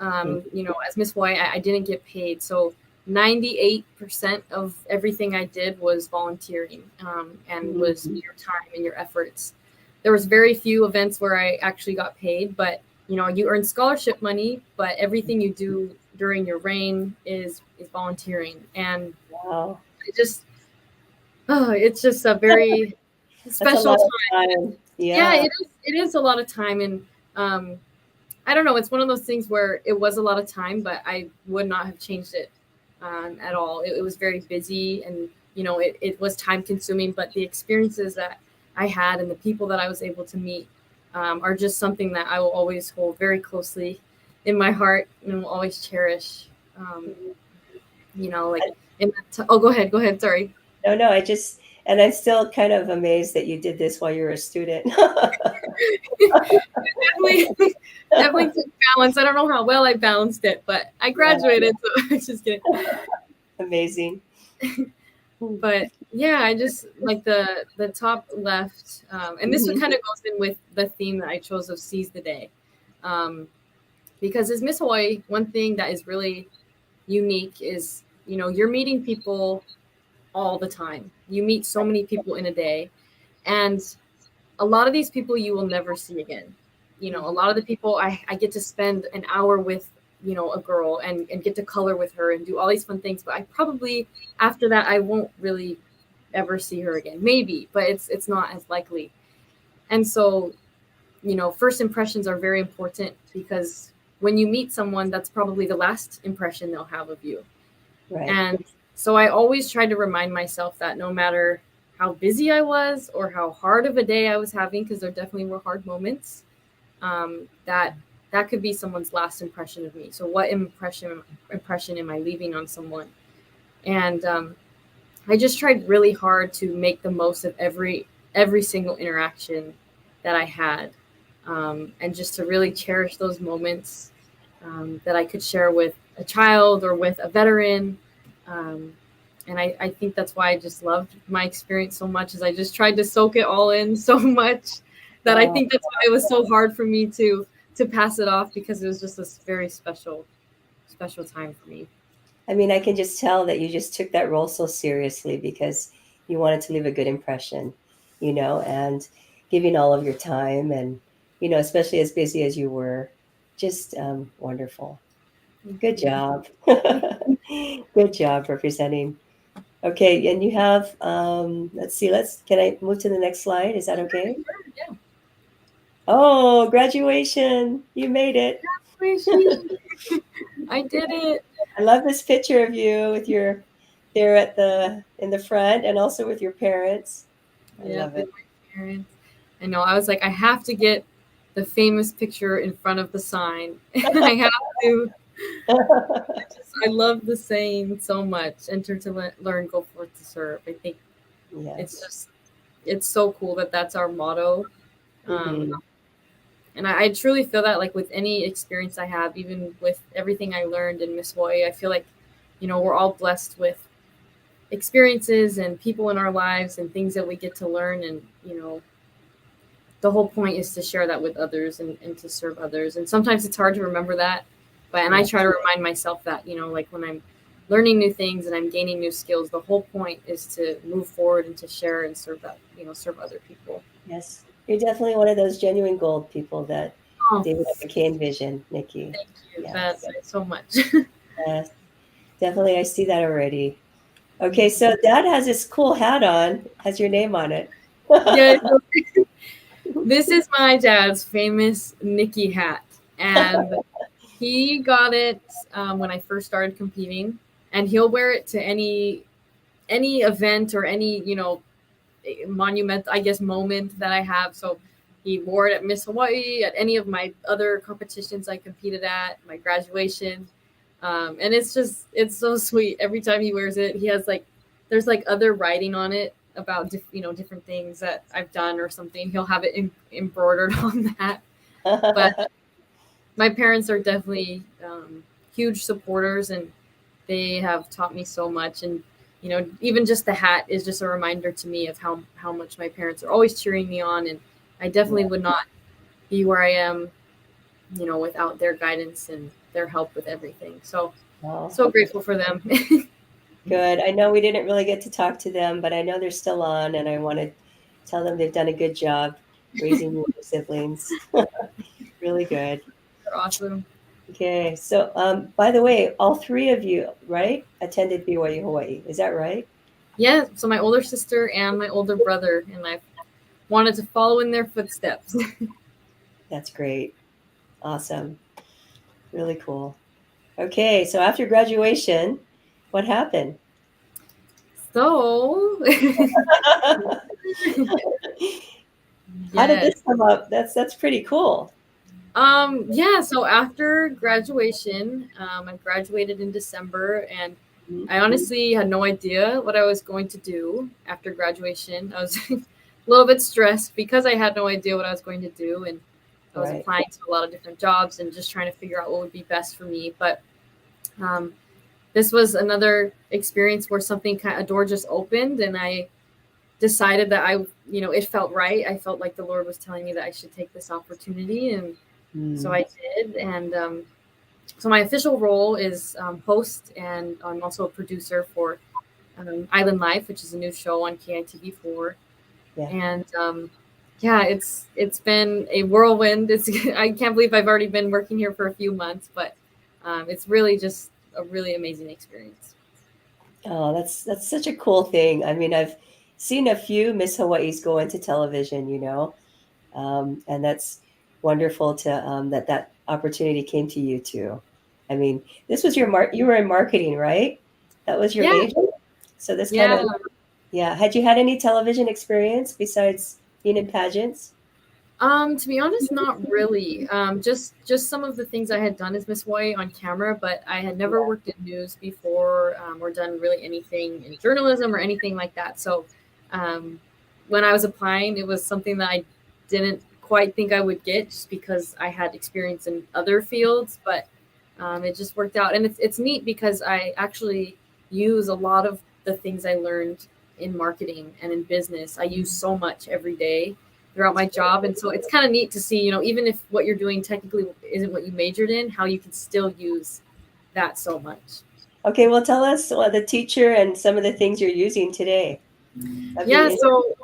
S2: As Miss Hawaii, I didn't get paid. So 98% of everything I did was volunteering and was your time and your efforts. there was very few events where I actually got paid, but you earn scholarship money, but everything you do during your reign is volunteering. And
S1: Wow.
S2: it's just a very special
S1: time.
S2: Yeah, it is a lot of time. And I don't know, it's one of those things where it was a lot of time, but I would not have changed it at all. It was very busy, and it was time consuming, but the experiences that I had and the people that I was able to meet are just something that I will always hold very closely in my heart and will always cherish. Like go ahead. Sorry.
S1: No, and I'm still kind of amazed that you did this while you were a student.
S2: definitely took balance. I don't know how well I balanced it, but I graduated, so I'm just kidding.
S1: Amazing.
S2: But yeah, I just like the top left, and this kind of goes in with the theme that I chose of Seize the Day, because as Miss Hawaii, one thing that is really unique is you're meeting people all the time. You meet so many people in a day, and a lot of these people you will never see again. A lot of the people I get to spend an hour with, a girl and get to color with her and do all these fun things, but I probably after that I won't really ever see her again. Maybe, but it's not as likely. And so, first impressions are very important, because when you meet someone, that's probably the last impression they'll have of you.
S1: Right.
S2: And so I always try to remind myself that no matter how busy I was or how hard of a day I was having, because there definitely were hard moments, that could be someone's last impression of me. So what impression am I leaving on someone? And I just tried really hard to make the most of every single interaction that I had, and just to really cherish those moments that I could share with a child or with a veteran. And I think that's why I just loved my experience so much, is I just tried to soak it all in so much that I think that's why it was so hard for me to pass it off, because it was just a very special time for me.
S1: I mean, I can just tell that you just took that role so seriously, because you wanted to leave a good impression, and giving all of your time, and, especially as busy as you were, just wonderful. Good job. Good job representing. Okay, and you have, let's see, can I move to the next slide? Is that okay?
S2: Yeah.
S1: Oh, graduation. You made it.
S2: Graduation. I did it.
S1: I love this picture of you with your there in the front, and also with your parents. I love it.
S2: With my parents. I know. I was like, I have to get the famous picture in front of the sign. I have to. I love the saying so much. Enter to learn, go forth to serve. I think it's so cool that that's our motto. And I truly feel that, like, with any experience I have, even with everything I learned in Miss Hawaii, I feel like, we're all blessed with experiences and people in our lives and things that we get to learn. And, the whole point is to share that with others and to serve others. And sometimes it's hard to remember that. And I try to remind myself that, like when I'm learning new things and I'm gaining new skills, the whole point is to move forward and to share and serve that, serve other people.
S1: Yes. You're definitely one of those genuine gold people that David McKay envisioned, Nikki.
S2: Thank you. Yes. That's so much.
S1: Yes. Definitely. I see that already. Okay. So Dad has this cool hat on, has your name on it.
S2: Yeah. This is my dad's famous Nikki hat. And he got it when I first started competing, and he'll wear it to any event or any, monument, I guess, moment that I have. So he wore it at Miss Hawaii, at any of my other competitions I competed at, my graduation. And it's so sweet. Every time he wears it, he has there's other writing on it about, different things that I've done or something. He'll have it embroidered on that. But my parents are definitely huge supporters, and they have taught me so much. And, even just the hat is just a reminder to me of how much my parents are always cheering me on. And I definitely would not be where I am, without their guidance and their help with everything. So, so grateful for them.
S1: Good. I know we didn't really get to talk to them, but I know they're still on, and I want to tell them they've done a good job raising your siblings. Really good.
S2: They're awesome.
S1: Okay, so by the way, all three of you, right, attended BYU Hawaii. Is that right?
S2: Yeah, so my older sister and my older brother, and I wanted to follow in their footsteps.
S1: That's great. Awesome. Really cool. Okay, so after graduation, what happened?
S2: So,
S1: How did
S2: yes.
S1: this come up? That's pretty cool.
S2: Yeah, so after graduation, I graduated in December, and I honestly had no idea what I was going to do after graduation. I was a little bit stressed because I had no idea what I was going to do, and I was
S1: Right.
S2: applying to a lot of different jobs and just trying to figure out what would be best for me. But um, this was another experience where a door just opened, and I decided that it felt right. I felt like the Lord was telling me that I should take this opportunity, and so I did. And so my official role is host, and I'm also a producer for Island Life, which is a new show on KITV4.
S1: Yeah.
S2: And yeah, it's been a whirlwind. I can't believe I've already been working here for a few months, but it's really just a really amazing experience.
S1: Oh, that's such a cool thing. I mean, I've seen a few Miss Hawaii's go into television, and that's wonderful that opportunity came to you too. I mean, this was you were in marketing, right? That was your
S2: Yeah.
S1: major. So this kind
S2: Yeah.
S1: of, yeah. Had you had any television experience besides being in pageants?
S2: To be honest, not really. Just some of the things I had done as Miss Hawaii on camera, but I had never worked in news before, or done really anything in journalism or anything like that. So, when I was applying, it was something that I didn't quite think I would get, just because I had experience in other fields. But it just worked out, and it's neat because I actually use a lot of the things I learned in marketing and in business. I use so much every day throughout my job, and so it's kind of neat to see, even if what you're doing technically isn't what you majored in, how you can still use that so much.
S1: Okay, well, tell us the teacher and some of the things you're using today.
S2: Yeah, so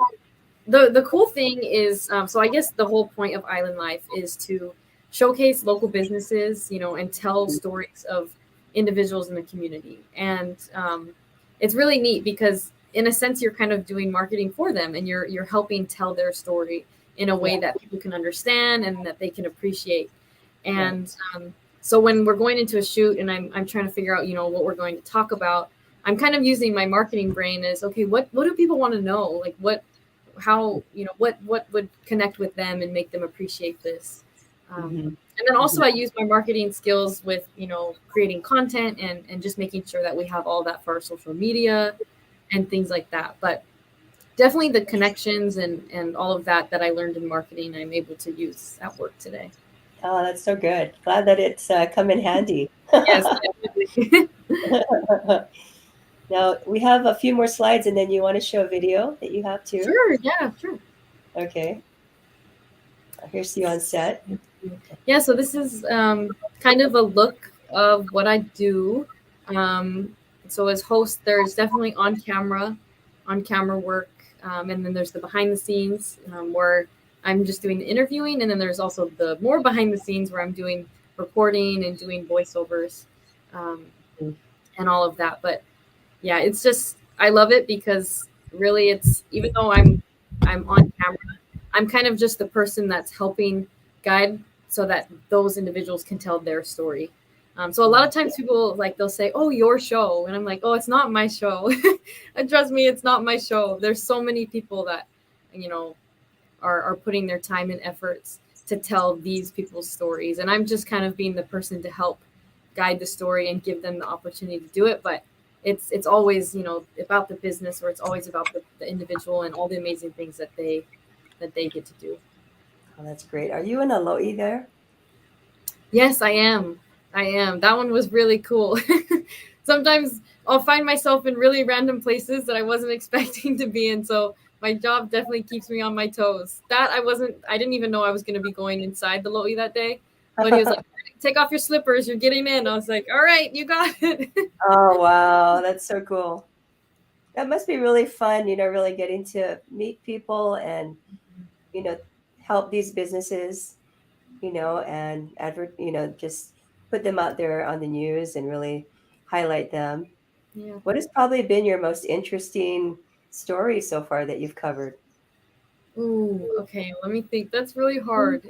S2: the cool thing is, so I guess the whole point of Island Life is to showcase local businesses, and tell stories of individuals in the community. And it's really neat because, in a sense, you're kind of doing marketing for them, and you're helping tell their story in a way that people can understand and that they can appreciate. And so when we're going into a shoot and I'm trying to figure out, what we're going to talk about, I'm kind of using my marketing brain as, okay, what do people want to know? Like what would connect with them and make them appreciate this? And then also I use my marketing skills with, creating content and just making sure that we have all that for our social media and things like that. But definitely the connections and all of that I learned in marketing, I'm able to use at work today.
S1: Oh, that's so good. Glad that it's come in handy.
S2: Yes, definitely.
S1: Now, we have a few more slides, and then you want to show a video that you have too?
S2: Sure, yeah, sure.
S1: Okay. Here's you on set.
S2: Yeah, so this is kind of a look of what I do. So as host, there's definitely on camera work, and then there's the behind the scenes where I'm just doing the interviewing, and then there's also the more behind the scenes where I'm doing recording and doing voiceovers and all of that. But yeah, it's just, I love it because really it's, even though I'm on camera, I'm kind of just the person that's helping guide so that those individuals can tell their story. So a lot of times people they'll say, "Oh, your show," and I'm like, "Oh, it's not my show." And trust me, it's not my show. There's so many people that are putting their time and efforts to tell these people's stories, and I'm just kind of being the person to help guide the story and give them the opportunity to do it. But it's always about the business, or it's always about the individual and all the amazing things that they get to do.
S1: Oh, that's great. Are you in Aloha there?
S2: Yes, I am. That one was really cool. Sometimes I'll find myself in really random places that I wasn't expecting to be in. So my job definitely keeps me on my toes. I didn't even know I was going to be going inside the Lo'i that day. But he was like, "Take off your slippers. You're getting in." I was like, "All right, you got it."
S1: Oh, wow. That's so cool. That must be really fun, really getting to meet people and, help these businesses, and just put them out there on the news and really highlight them.
S2: Yeah.
S1: What has probably been your most interesting story so far that you've covered?
S2: Ooh, okay. Let me think. That's really hard.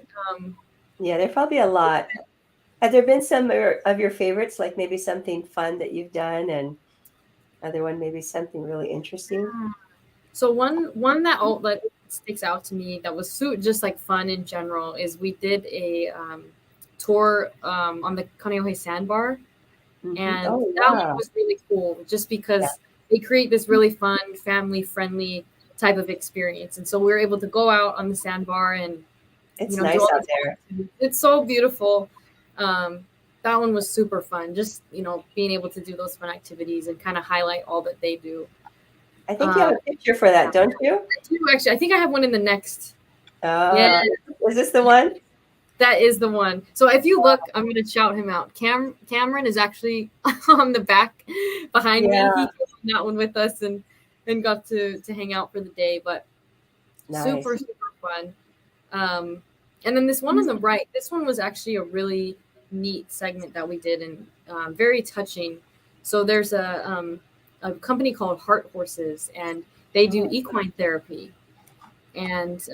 S1: Yeah, there are probably a lot. Have there been some of your favorites, like maybe something fun that you've done, and other one maybe something really interesting?
S2: So one that sticks out to me that was just like fun in general is we did a tour on the Kaneohe Sandbar, and
S1: Oh,
S2: that
S1: yeah.
S2: one was really cool just because
S1: Yeah.
S2: they create this really fun, family-friendly type of experience. And so we were able to go out on the sandbar and
S1: It's
S2: do
S1: nice
S2: all
S1: out
S2: these
S1: there.
S2: activities. It's so beautiful. That one was super fun. Just being able to do those fun activities and kind of highlight all that they do.
S1: I think you have a picture for that, don't you?
S2: I do actually. I think I have one in the next.
S1: Yeah. Is this the one?
S2: That is the one. So if you look, I'm going to shout him out. Cameron is actually on the back behind me. He came on that one with us and got to hang out for the day. But
S1: Nice.
S2: super fun. And then this one on the right, this one was actually a really neat segment that we did and very touching. So there's a company called Heart Horses, and they do equine therapy. And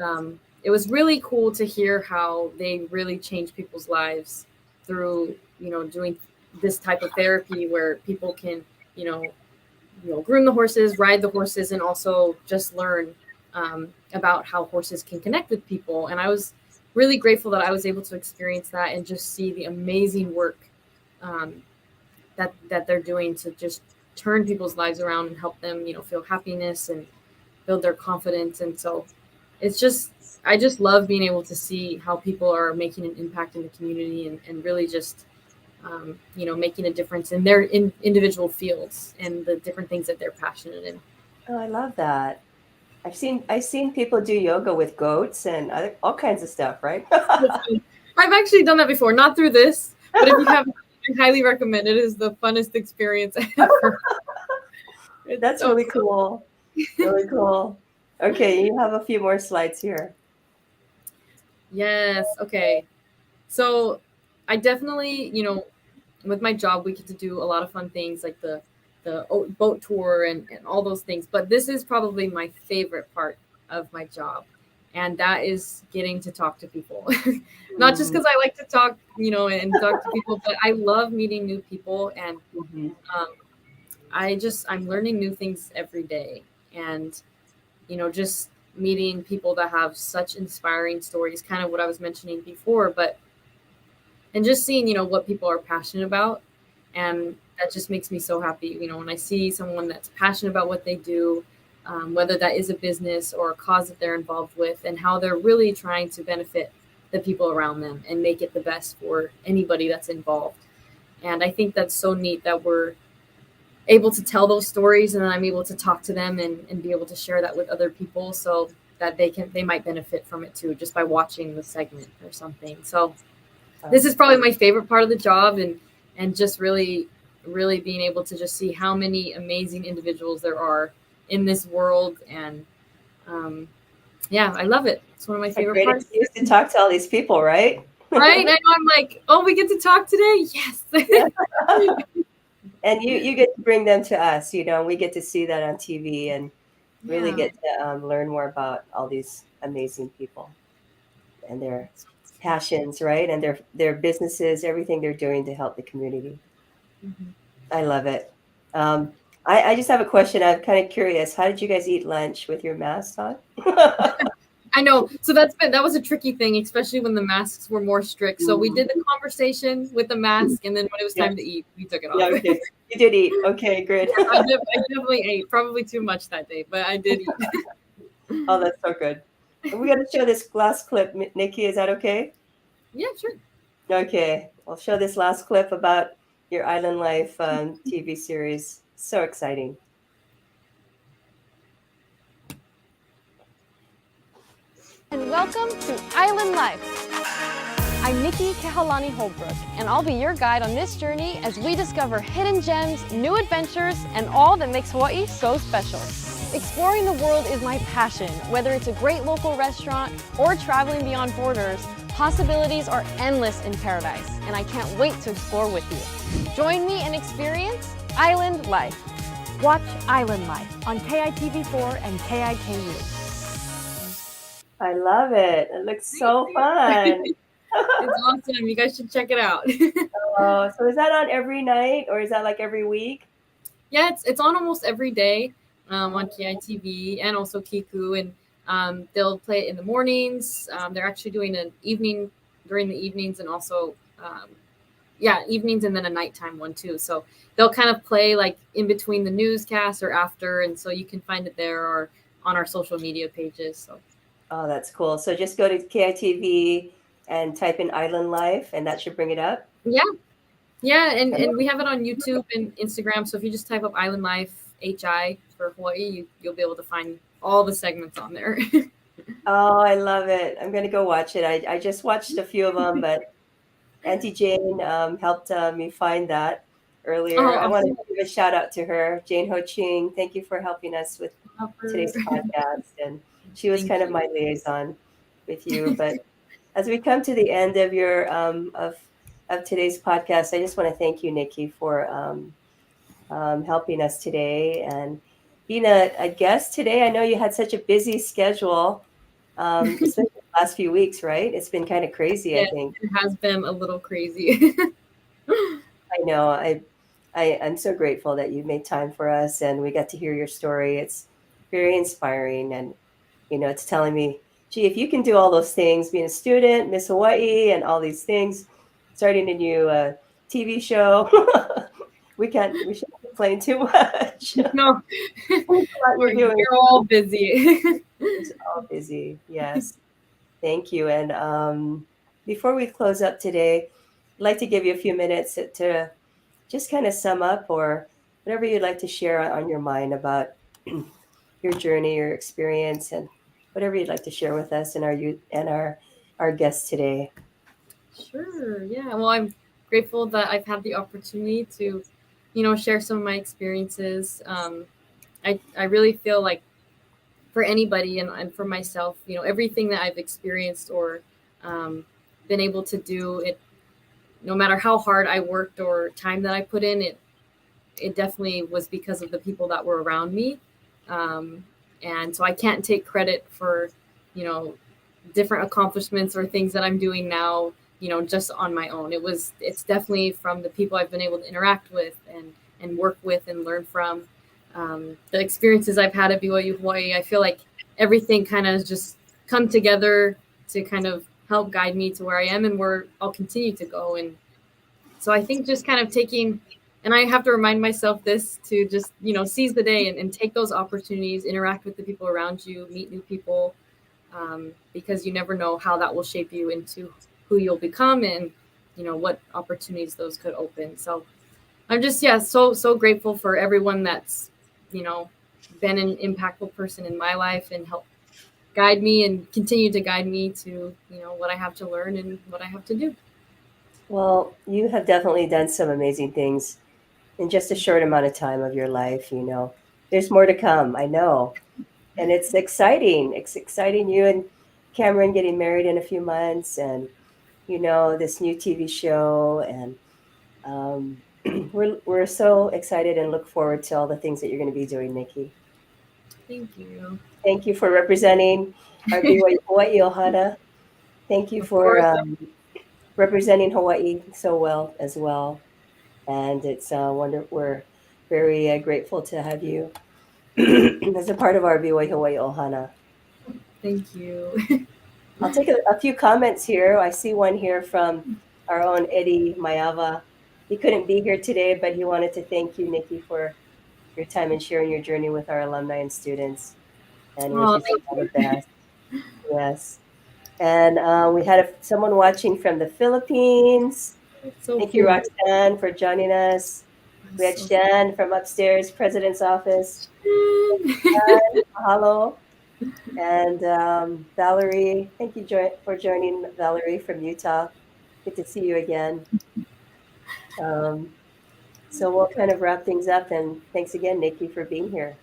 S2: it was really cool to hear how they really change people's lives through, doing this type of therapy where people can, groom the horses, ride the horses, and also just learn about how horses can connect with people. And I was really grateful that I was able to experience that and just see the amazing work that they're doing to just turn people's lives around and help them, feel happiness and build their confidence. And so I just love being able to see how people are making an impact in the community and really just, making a difference in their individual fields and the different things that they're passionate in.
S1: Oh, I love that. I've seen people do yoga with goats and all kinds of stuff, right?
S2: I've actually done that before, not through this, but if you have, I highly recommend it. It is the funnest experience ever.
S1: That's really cool. Really cool. Okay, you have a few more slides here.
S2: Yes. Okay. So I definitely, with my job, we get to do a lot of fun things like the boat tour and all those things. But this is probably my favorite part of my job. And that is getting to talk to people. Not just because I like to talk, and talk to people, but I love meeting new people. And I'm learning new things every day. And, just meeting people that have such inspiring stories, kind of what I was mentioning before, and just seeing, what people are passionate about. And that just makes me so happy, when I see someone that's passionate about what they do, whether that is a business or a cause that they're involved with, and how they're really trying to benefit the people around them and make it the best for anybody that's involved. And I think that's so neat that we're able to tell those stories, and then I'm able to talk to them and be able to share that with other people so that they might benefit from it too, just by watching the segment or something. So this is probably my favorite part of the job, and just really, really being able to just see how many amazing individuals there are in this world. And I love it. It's one of my favorite parts.
S1: Great excuse to talk to all these people, right?
S2: Right? I know, I'm like, oh, we get to talk today? Yes.
S1: And you get to bring them to us, we get to see that on TV and really get to learn more about all these amazing people and their passions, right? And their businesses, everything they're doing to help the community. Mm-hmm. I love it. I just have a question. I'm kind of curious. How did you guys eat lunch with your masks on?
S2: I know. So that was a tricky thing, especially when the masks were more strict. So we did the conversation with the mask, and then when it was time to eat, we took it off.
S1: Yeah, okay. You did eat. Okay, great.
S2: I definitely ate. Probably too much that day, but I did eat.
S1: Oh, that's so good. We got to show this last clip, Nikki. Is that okay?
S2: Yeah, sure.
S1: Okay. I'll show this last clip about your Island Life TV series. So exciting.
S7: And welcome to Island Life. I'm Nikki Holbrook, and I'll be your guide on this journey as we discover hidden gems, new adventures, and all that makes Hawaii so special. Exploring the world is my passion. Whether it's a great local restaurant or traveling beyond borders, possibilities are endless in paradise, and I can't wait to explore with you. Join me and experience Island Life. Watch Island Life on KITV4 and KIKU.
S1: I love it. It looks so fun.
S2: It's awesome. You guys should check it out.
S1: So is that on every night or is that like every week?
S2: Yeah, it's on almost every day on KITV and also Kiku, and they'll play it in the mornings. They're actually doing an evening during the evenings, and also evenings, and then a nighttime one too. So they'll kind of play like in between the newscasts or after, and so you can find it there or on our social media pages. So.
S1: Oh, that's cool. So just go to KITV and type in Island Life, and that should bring it up.
S2: Yeah, and we have it on YouTube and Instagram. So if you just type up Island Life HI for Hawaii, you'll be able to find all the segments on there.
S1: Oh, I love it. I'm going to go watch it. I just watched a few of them, but Auntie Jane helped me find that earlier.
S2: Oh,
S1: I want to give a shout out to her, Jane Ho Ching. Thank you for helping us with today's podcast. And she was kind of my liaison with you. But as we come to the end of your of today's podcast, I just want to thank you, Nikki, for helping us today and being a guest today. I know you had such a busy schedule, especially the last few weeks, right? It's been kind of crazy, I think.
S2: It has been a little crazy.
S1: I know. I'm so grateful that you made time for us and we got to hear your story. It's very inspiring, and it's telling me, gee, if you can do all those things, being a student, Miss Hawaii, and all these things, starting a new TV show, we shouldn't complain too much.
S2: No, we're all busy.
S1: We're all busy. Yes. Thank you. And before we close up today, I'd like to give you a few minutes to just kind of sum up or whatever you'd like to share on your mind about your journey, your experience, and whatever you'd like to share with us and our guests today.
S2: Sure. Yeah. Well, I'm grateful that I've had the opportunity to, share some of my experiences. I really feel like for anybody and for myself, everything that I've experienced or been able to do, it, no matter how hard I worked or time that I put in, it definitely was because of the people that were around me. And so I can't take credit for, different accomplishments or things that I'm doing now, just on my own. It's definitely from the people I've been able to interact with and work with and learn from. The experiences I've had at BYU Hawaii, I feel like everything kind of just come together to kind of help guide me to where I am and where I'll continue to go. And so I think just kind of taking, and I have to remind myself this, to just, seize the day and take those opportunities, interact with the people around you, meet new people, because you never know how that will shape you into who you'll become and, what opportunities those could open. So I'm just, so grateful for everyone that's, been an impactful person in my life and helped guide me and continue to guide me to, what I have to learn and what I have to do.
S1: Well, you have definitely done some amazing things in just a short amount of time of your life. There's more to come, I know. And it's exciting. It's exciting, you and Cameron getting married in a few months, and, this new TV show. And we're so excited and look forward to all the things that you're going to be doing, Nikki.
S2: Thank you.
S1: Thank you for representing our BYU Hawaii Ohana. Thank you for representing Hawaii so well as well. And it's we're very grateful to have you as a part of our BYU Hawaii Ohana.
S2: Thank you.
S1: I'll take a few comments here. I see one here from our own Eddie Mayava. He couldn't be here today, but he wanted to thank you, Nikki, for your time and sharing your journey with our alumni and students. And wish you all the best. Yes. And we had someone watching from the Philippines. Thank you, Roxanne, for joining us. We had Jan from upstairs, President's office. Mahalo. And Valerie, thank you for joining, Valerie from Utah. Good to see you again. So we'll kind of wrap things up. And thanks again, Nikki, for being here.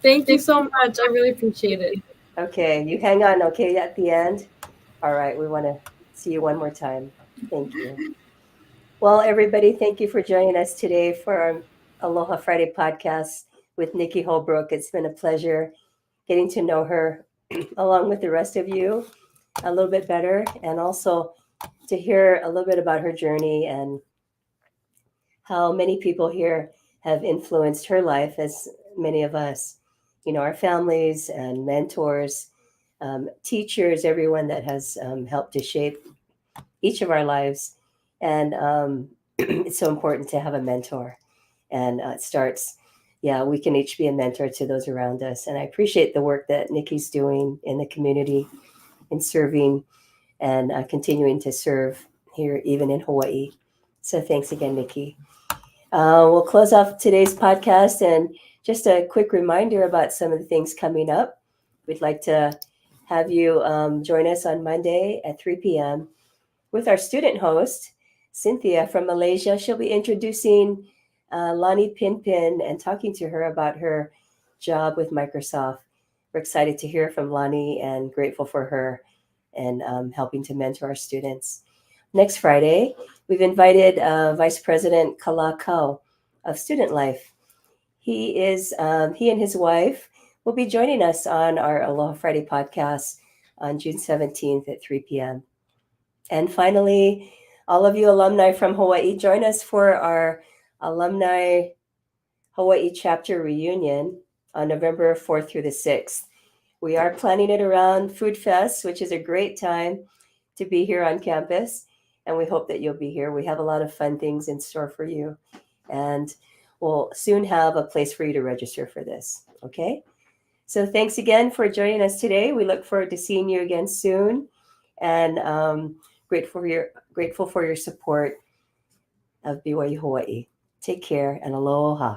S2: Thank you so much. I really appreciate it.
S1: Okay, you hang on, okay, at the end. All right, we want to see you one more time. Thank you. Well, everybody, thank you for joining us today for our Aloha Friday podcast with Nikki Holbrook. It's been a pleasure getting to know her along with the rest of you a little bit better, and also to hear a little bit about her journey and how many people here have influenced her life, as many of us, our families and mentors, teachers, everyone that has helped to shape each of our lives. And it's so important to have a mentor. And it starts, we can each be a mentor to those around us. And I appreciate the work that Nikki's doing in the community in serving and continuing to serve here, even in Hawaii. So thanks again, Nikki. We'll close off today's podcast, and just a quick reminder about some of the things coming up. We'd like to have you join us on Monday at 3 p.m. with our student host, Cynthia from Malaysia. She'll be introducing Lonnie Pinpin and talking to her about her job with Microsoft. We're excited to hear from Lonnie and grateful for her and helping to mentor our students. Next Friday, we've invited Vice President Kalakau of Student Life. He and his wife will be joining us on our Aloha Friday podcast on June 17th at 3 p.m. And finally, all of you alumni from Hawaii, join us for our Alumni Hawaii Chapter Reunion on November 4th through the 6th. We are planning it around Food Fest, which is a great time to be here on campus, and we hope that you'll be here. We have a lot of fun things in store for you, and we'll soon have a place for you to register for this, okay? So thanks again for joining us today. We look forward to seeing you again soon, and grateful for your support of BYU Hawaii. Take care and aloha.